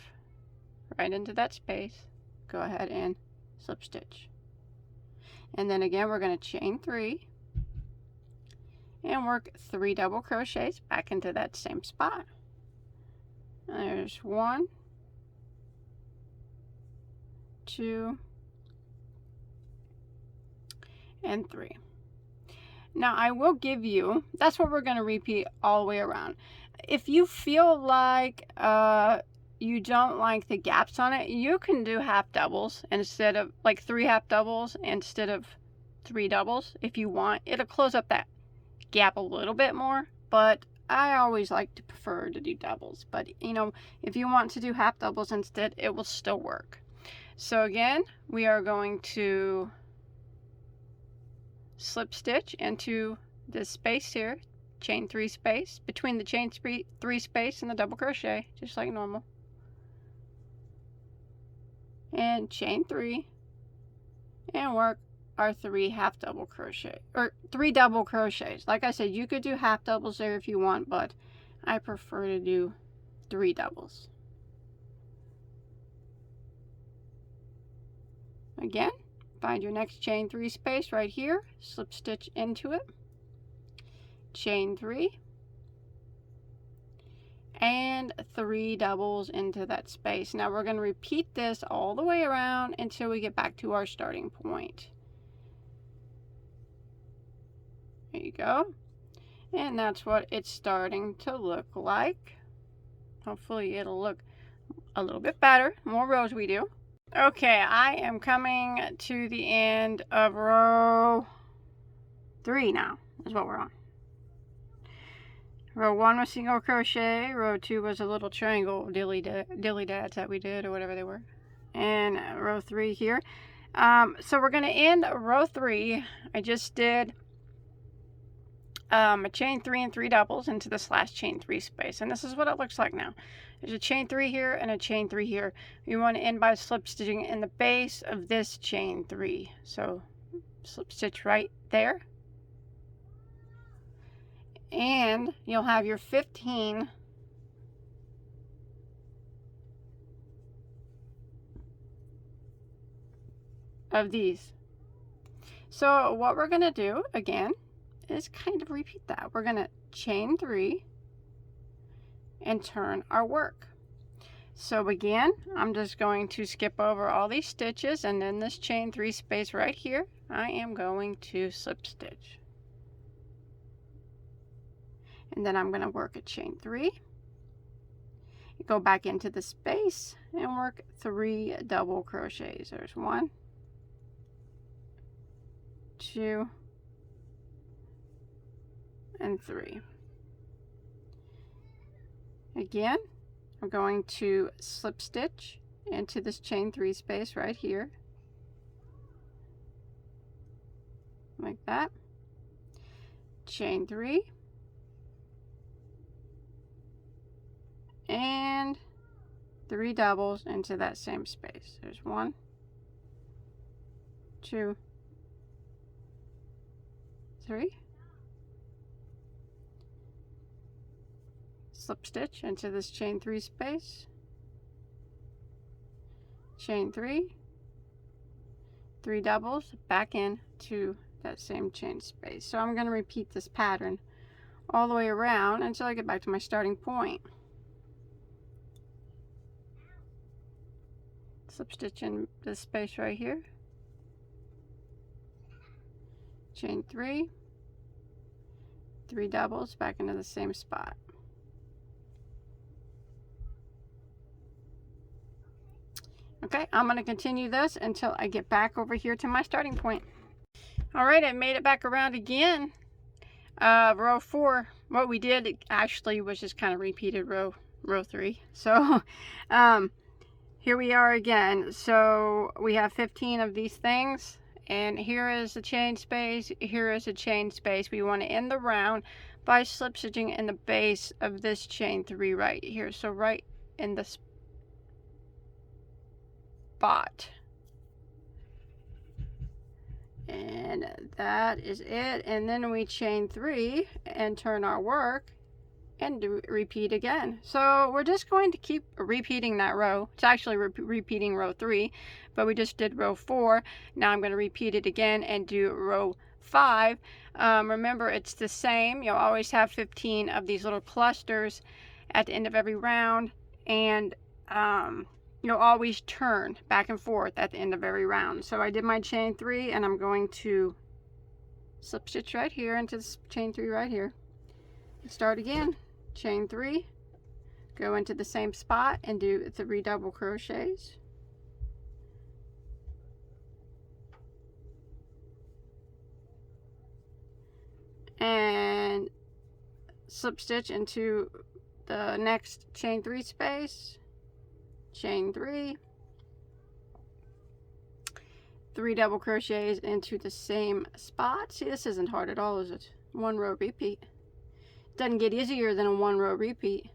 right into that space. Go ahead and slip stitch. And then again, we're going to chain 3 and work 3 double crochets back into that same spot. There's 1, 2, and 3. Now I will give you, that's what we're going to repeat all the way around. If you feel like you don't like the gaps on it, you can do half doubles instead of, like 3 half doubles instead of 3 doubles if you want. It'll close up that gap a little bit more, but I always like to prefer to do doubles. But you know, if you want to do half doubles instead, it will still work. So again, we are going to slip stitch into this space here, chain 3 space, between the chain 3 space and the double crochet, just like normal. And chain 3 and work our 3 half double crochet, or 3 double crochets. Like I said, you could do half doubles there if you want, but I prefer to do 3 doubles. Again, find your next chain 3 space right here, slip stitch into it, chain 3, and 3 doubles into that space. Now we're going to repeat this all the way around until we get back to our starting point. There you go. And that's what it's starting to look like. Hopefully it'll look a little bit better. More rows we do. Okay, I am coming to the end of row 3 now, is what we're on. Row 1 was single crochet, row 2 was a little triangle dilly dads that we did, or whatever they were, and row 3 here. So we're going to end row 3. I just did a chain 3 and 3 doubles into this last chain 3 space, and this is what it looks like now. There's a chain 3 here and a chain 3 here. We want to end by slip stitching in the base of this chain 3. So slip stitch right there, and you'll have your 15 of these. So what we're going to do again is kind of repeat that. We're going to chain 3 and turn our work. So again, I'm just going to skip over all these stitches, and in this chain 3 space right here, I am going to slip stitch. And then I'm going to work a chain 3, go back into the space and work 3 double crochets. There's 1, 2, and 3. Again, I'm going to slip stitch into this chain 3 space right here, like that, chain 3, 3 doubles into that same space. There's 1, 2, 3. Slip stitch into this chain 3 space, chain 3, 3 doubles back into that same chain space. So I'm going to repeat this pattern all the way around until I get back to my starting point. Slip stitch in this space right here, chain 3, 3 doubles back into the same spot. Okay, I'm going to continue this until I get back over here to my starting point. All right, I made it back around again. Row 4, what we did actually was just kind of repeated row 3. So here we are again. So we have 15 of these things, and here is a chain space, here is a chain space. We want to end the round by slip stitching in the base of this chain 3 right here. So right in the spot. And that is it. And then we chain 3 and turn our work and repeat again. So we're just going to keep repeating that row. It's actually repeating row 3, but we just did row 4. Now I'm going to repeat it again and do row 5. Remember, it's the same. You'll always have 15 of these little clusters at the end of every round, and you'll always turn back and forth at the end of every round. So I did my chain 3, and I'm going to slip stitch right here into this chain 3 right here. Start again, chain 3, go into the same spot and do 3 double crochets. And slip stitch into the next chain 3 space, chain 3, 3 double crochets into the same spot. See, this isn't hard at all, is it? 1 row repeat. Doesn't get easier than a 1 row repeat.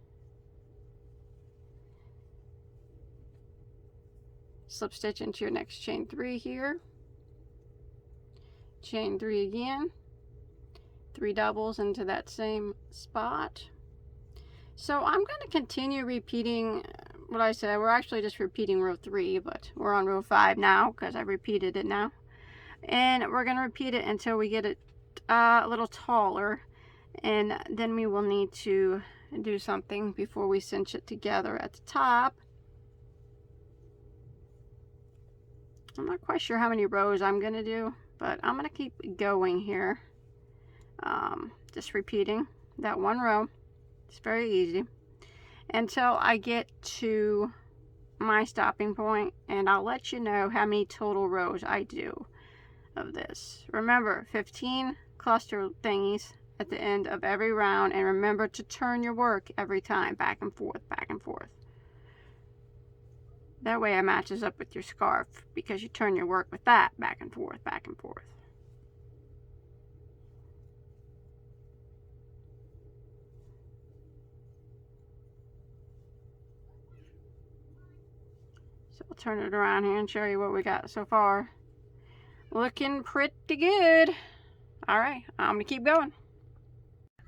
Slip stitch into your next chain 3 here, chain 3 again, 3 doubles into that same spot. So I'm going to continue repeating what I said. We're actually just repeating row 3, but we're on row 5 now because I repeated it now. And we're going to repeat it until we get it a little taller, and then we will need to do something before we cinch it together at the top. I'm not quite sure how many rows I'm going to do, but I'm going to keep going here. Just repeating that 1 row. It's very easy until I get to my stopping point, and I'll let you know how many total rows I do of this. Remember, 15 cluster thingies at the end of every round, and remember to turn your work every time back and forth, back and forth. That way it matches up with your scarf, because you turn your work with that back and forth, back and forth. So I'll turn it around here and show you what we got so far. Looking pretty good. All right, I'm gonna keep going.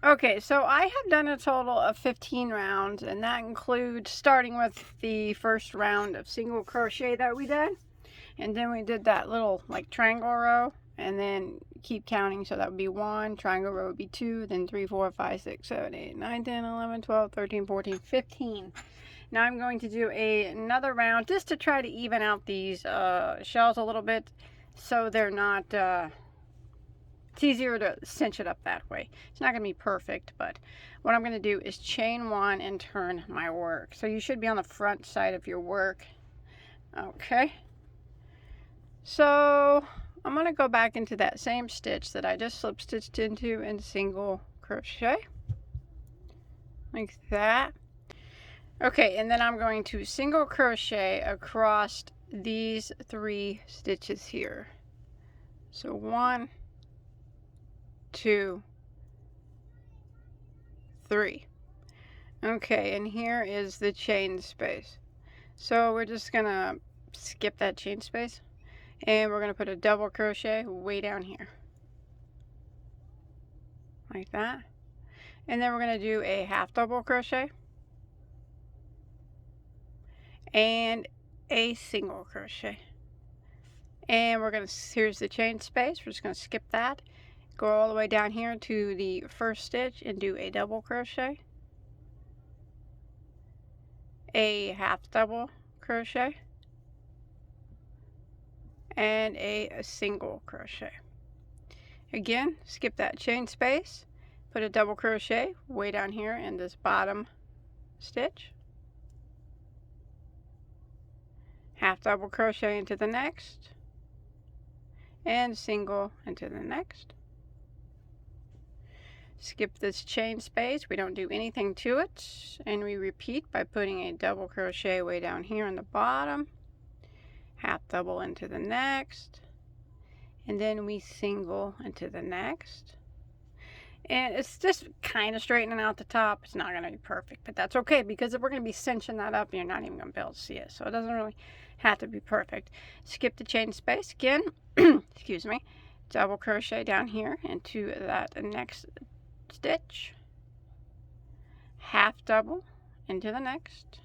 Okay, so I have done a total of 15 rounds, and that includes starting with the first round of single crochet that we did, and then we did that little like triangle row, and then keep counting. So that would be 1, triangle row would be 2, then 3, 4, 5, 6, 7, 8, 9, 10, 11, 12, 13, 14, 15. Now I'm going to do another round just to try to even out these shells a little bit, so they're not it's easier to cinch it up that way. It's not going to be perfect, but what I'm going to do is chain 1 and turn my work. So you should be on the front side of your work. Okay. So I'm going to go back into that same stitch that I just slip stitched into and single crochet. Like that. Okay, and then I'm going to single crochet across these 3 stitches here. So 1, 2, 3. Okay, and here is the chain space. So we're just gonna skip that chain space, and we're gonna put a double crochet way down here, like that. And then we're gonna do a half double crochet and a single crochet. And we're gonna, here's the chain space, we're just gonna skip that, go all the way down here to the first stitch and do a double crochet, a half double crochet, and a single crochet. Again, skip that chain space, put a double crochet way down here in this bottom stitch, half double crochet into the next, and single into the next. Skip this chain space, we don't do anything to it, and we repeat by putting a double crochet way down here in the bottom, half double into the next, and then we single into the next. And it's just kind of straightening out the top. It's not going to be perfect, but that's okay, because if we're going to be cinching that up, you're not even going to be able to see it, so it doesn't really have to be perfect. Skip the chain space again, excuse me, double crochet down here into that next stitch, half double into the next,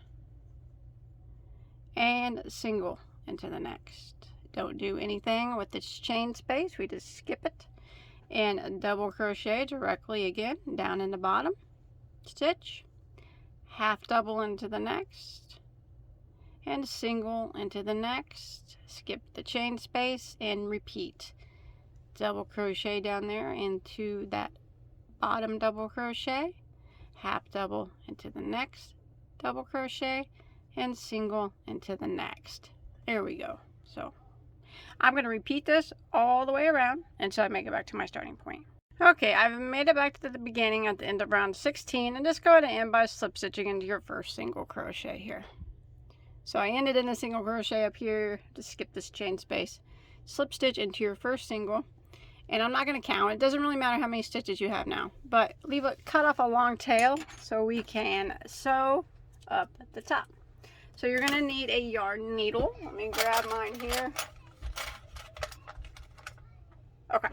and single into the next. Don't do anything with this chain space, we just skip it, and double crochet directly again down in the bottom stitch, half double into the next, and single into the next. Skip the chain space and repeat. Double crochet down there into that bottom double crochet, half double into the next double crochet, and single into the next. There we go. So I'm going to repeat this all the way around until I make it back to my starting point. Okay, I've made it back to the beginning at the end of round 16, and just go ahead and end by slip stitching into your first single crochet here. So I ended in a single crochet up here, just skip this chain space, slip stitch into your first single, and I'm not going to count. It doesn't really matter how many stitches you have now, but cut off a long tail so we can sew up at the top. So you're going to need a yarn needle. Let me grab mine here. Okay,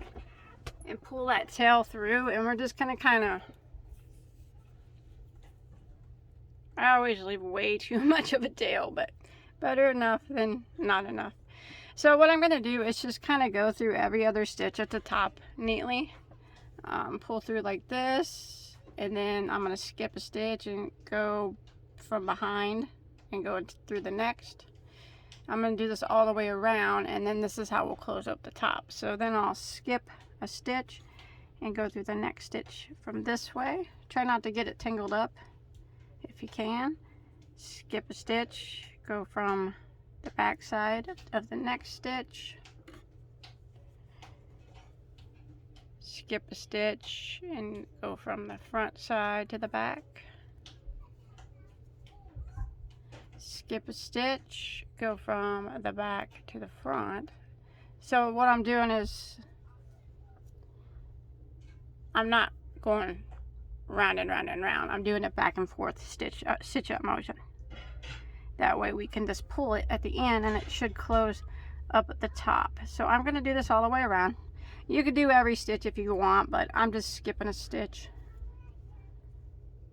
and pull that tail through, and we're just going to kind of, I always leave way too much of a tail, but better enough than not enough. So what I'm going to do is just kind of go through every other stitch at the top neatly, pull through like this, and then I'm going to skip a stitch and go from behind and go through the next. I'm going to do this all the way around, and then this is how we'll close up the top. So then I'll skip a stitch and go through the next stitch from this way. Try not to get it tangled up if you can. Skip a stitch, go from the back side of the next stitch, skip a stitch and go from the front side to the back, skip a stitch, go from the back to the front. So what I'm doing is I'm not going round and round and round. I'm doing it back and forth, stitch up motion. That way we can just pull it at the end and it should close up at the top. So I'm going to do this all the way around. You could do every stitch if you want, but I'm just skipping a stitch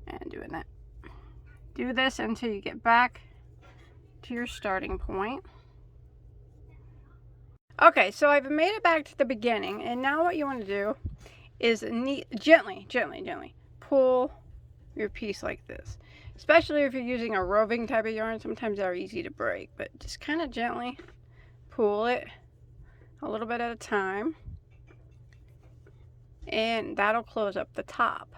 and doing that. Do this until you get back to your starting point. Okay, so I've made it back to the beginning, and now what you want to do is gently pull your piece like this. Especially if you're using a roving type of yarn, sometimes they're easy to break, but just kind of gently pull it a little bit at a time, and that'll close up the top.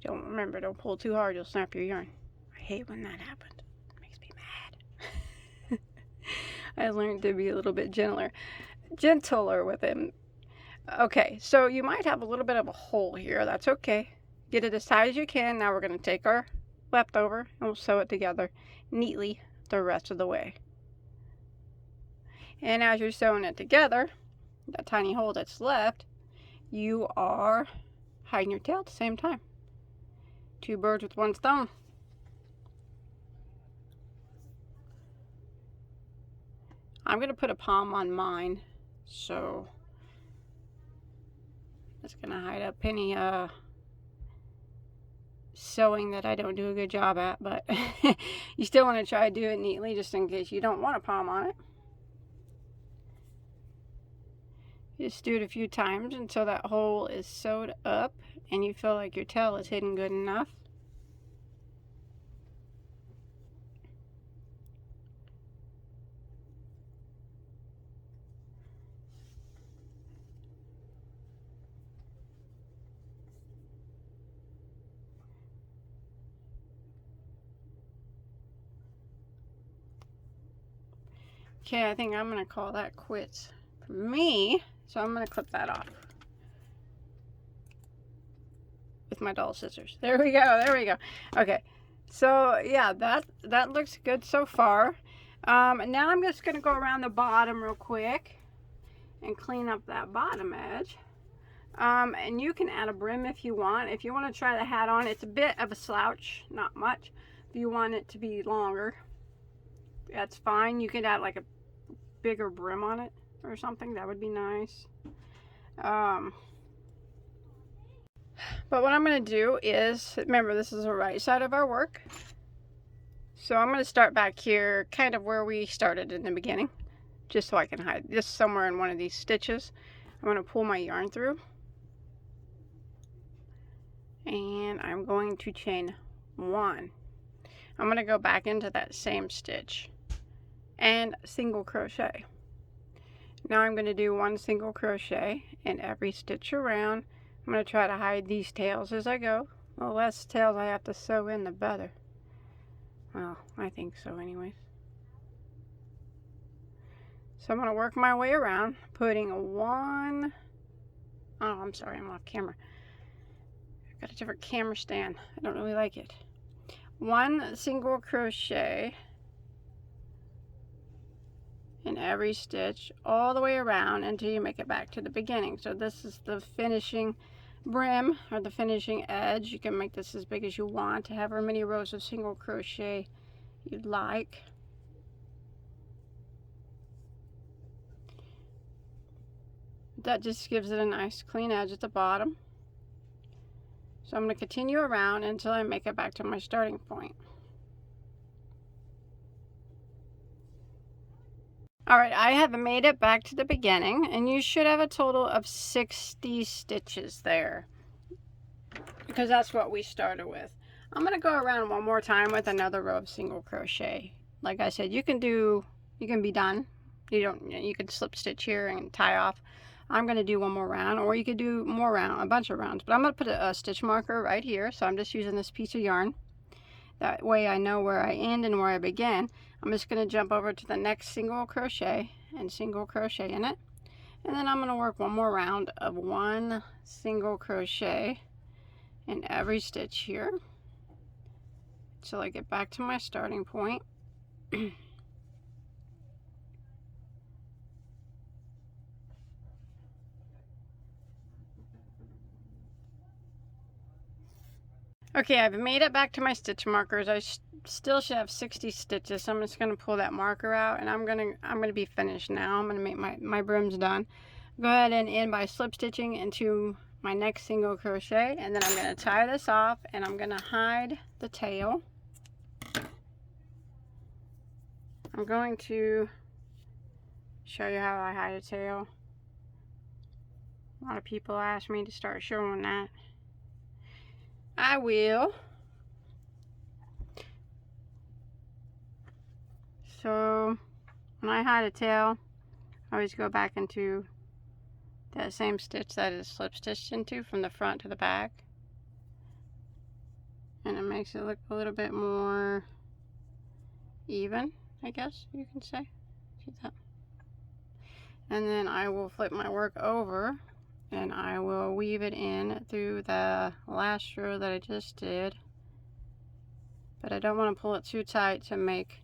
Don't pull too hard, you'll snap your yarn. I hate when that happens. It makes me mad. I learned to be a little bit gentler with him. Okay, so you might have a little bit of a hole here. That's okay. Get it as tight as you can. Now we're going to take our leftover and we'll sew it together neatly the rest of the way. And as you're sewing it together, that tiny hole that's left, you are hiding your tail at the same time. Two birds with one stone. I'm going to put a palm on mine, so that's going to hide up any sewing that I don't do a good job at, but you still want to try to do it neatly just in case you don't want a palm on it. Just do it a few times until that hole is sewed up and you feel like your tail is hidden good enough. Okay, I think I'm going to call that quits for me, so I'm going to clip that off with my dull scissors. There we go, there we go. Okay, so yeah, that looks good so far. Now I'm just going to go around the bottom real quick and clean up that bottom edge. And you can add a brim if you want. If you want to try the hat on, it's a bit of a slouch, not much. If you want it to be longer, that's fine. You could add like a bigger brim on it or something. That would be nice. But what I'm going to do is, remember, this is the right side of our work. So I'm going to start back here, kind of where we started in the beginning, just so I can hide this somewhere in one of these stitches. I'm going to pull my yarn through. And I'm going to chain 1. I'm going to go back into that same stitch and single crochet. Now I'm going to do 1 single crochet in every stitch around. I'm going to try to hide these tails as I go. The less tails I have to sew in, the better. Well, I think so anyways. So I'm going to work my way around, putting 1... Oh, I'm sorry, I'm off camera. I've got a different camera stand. I don't really like it. 1 single crochet in every stitch all the way around until you make it back to the beginning. So this is the finishing brim, or the finishing edge. You can make this as big as you want to have however many rows of single crochet you'd like. That just gives it a nice clean edge at the bottom. So I'm going to continue around until I make it back to my starting point. Alright, I have made it back to the beginning, and you should have a total of 60 stitches there, because that's what we started with. I'm going to go around one more time with another row of single crochet. Like I said, you can be done. You can slip stitch here and tie off. I'm going to do one more round, or you could do a bunch of rounds, but I'm going to put a stitch marker right here. So I'm just using this piece of yarn. That way I know where I end and where I begin. I'm just going to jump over to the next single crochet and single crochet in it. And then I'm going to work one more round of 1 single crochet in every stitch here until I get back to my starting point. Okay, I've made it back to my stitch markers. I still should have 60 stitches, so I'm just going to pull that marker out, and I'm going to be finished now. I'm going to make my brims done. Go ahead and end by slip stitching into my next single crochet, and then I'm going to tie this off, and I'm going to hide the tail. I'm going to show you how I hide a tail. A lot of people ask me to start showing that. I will. So when I hide a tail, I always go back into that same stitch that is slip stitched into from the front to the back, and it makes it look a little bit more even, I guess you can say. See that? And then I will flip my work over and I will weave it in through the last row that I just did, but I don't want to pull it too tight to make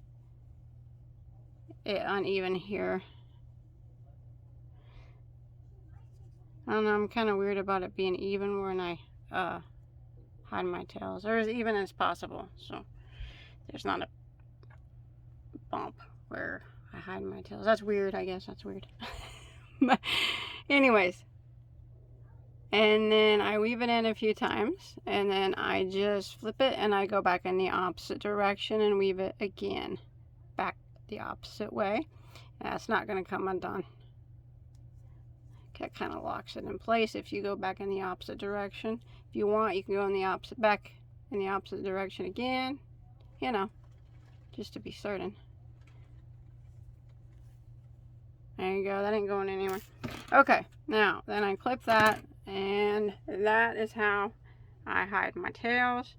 it uneven here. I don't know, I'm kind of weird about it being even when I hide my tails, or as even as possible, so there's not a bump where I hide my tails. That's weird, I guess. That's weird. But anyways. And then I weave it in a few times. And then I just flip it and I go back in the opposite direction and weave it again. Back the opposite way. That's not going to come undone. That kind of locks it in place if you go back in the opposite direction. If you want, you can go in the opposite, back in the opposite direction again. You know, just to be certain. There you go. That ain't going anywhere. Okay, now then I clip that, and that is how I hide my tails.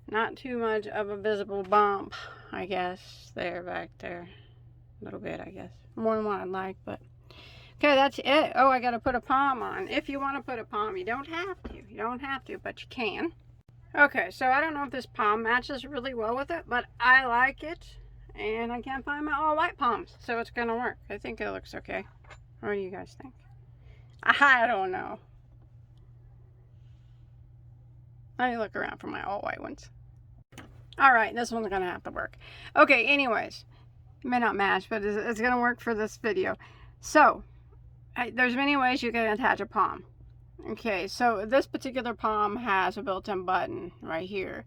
Not too much of a visible bump, I guess. There, back there, a little bit, I guess. More than what I'd like, but. Okay, that's it. Oh, I got to put a pom on. If you want to put a pom, you don't have to. You don't have to, but you can. Okay, so I don't know if this pom matches really well with it, but I like it. And I can't find my all white poms, so it's going to work. I think it looks okay. What do you guys think? I don't know. Let me look around for my all white ones. All right, this one's going to have to work. Okay, anyways. It may not match, but it's going to work for this video. So, there's many ways you can attach a pom. Okay, so this particular pom has a built-in button right here.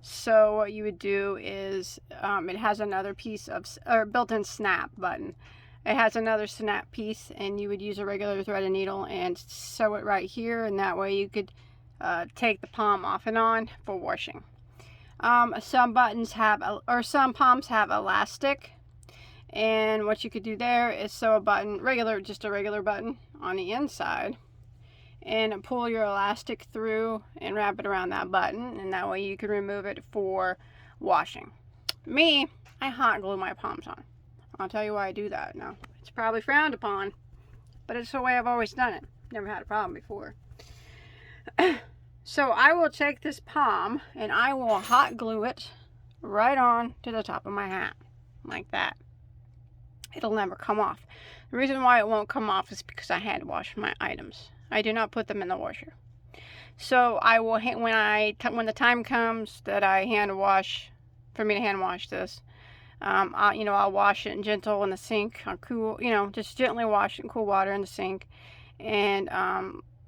So what you would do is, it has another piece of, or built-in snap button. It has another snap piece, and you would use a regular threaded needle and sew it right here, and that way you could take the pom off and on for washing. Some buttons have, or some poms have elastic. And what you could do there is sew a button, just a regular button on the inside, and pull your elastic through and wrap it around that button, and that way you can remove it for washing. Me, I hot glue my poms on. I'll tell you why I do that now. It's probably frowned upon, but it's the way I've always done it. Never had a problem before. So I will take this pom and I will hot glue it right on to the top of my hat, like that. It'll never come off. The reason why it won't come off is because I hand wash my items. I do not put them in the washer. So I will, when the time comes that I hand wash, for me to hand wash this, I'll wash it in gentle in the sink, on cool, just gently wash it in cool water in the sink, and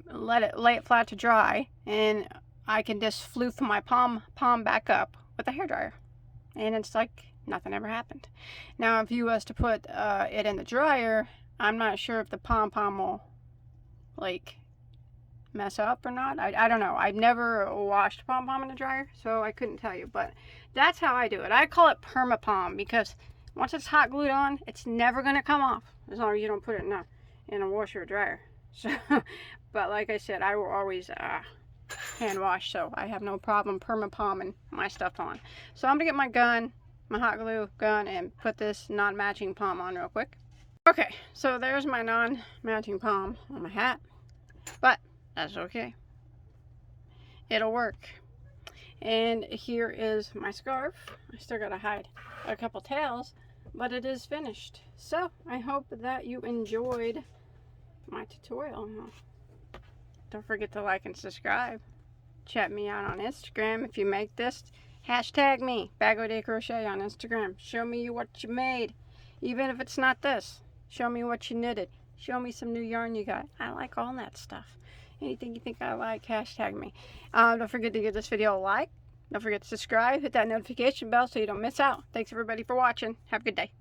lay it flat to dry, and I can just floof my pom back up with a hairdryer, and it's like nothing ever happened. Now, if you was to put it in the dryer, I'm not sure if the pom will like mess up or not. I don't know. I've never washed pom in the dryer, so I couldn't tell you. But that's how I do it. I call it perma pom because once it's hot glued on, it's never gonna come off as long as you don't put it in a washer or dryer. So, but like I said, I will always hand wash, so I have no problem perma pomming my stuff on. So I'm gonna get my hot glue gun, and put this non-matching pom on real quick. Okay, so there's my non-matching pom on my hat, but that's okay. It'll work. And here is my scarf. I still gotta hide a couple tails, but it is finished. So I hope that you enjoyed my tutorial. Don't forget to like and subscribe. Check me out on Instagram if you make this. Hashtag me, O Day Crochet on Instagram. Show me what you made. Even if it's not this. Show me what you knitted. Show me some new yarn you got. I like all that stuff. Anything you think I like, hashtag me. Don't forget to give this video a like. Don't forget to subscribe. Hit that notification bell so you don't miss out. Thanks everybody for watching. Have a good day.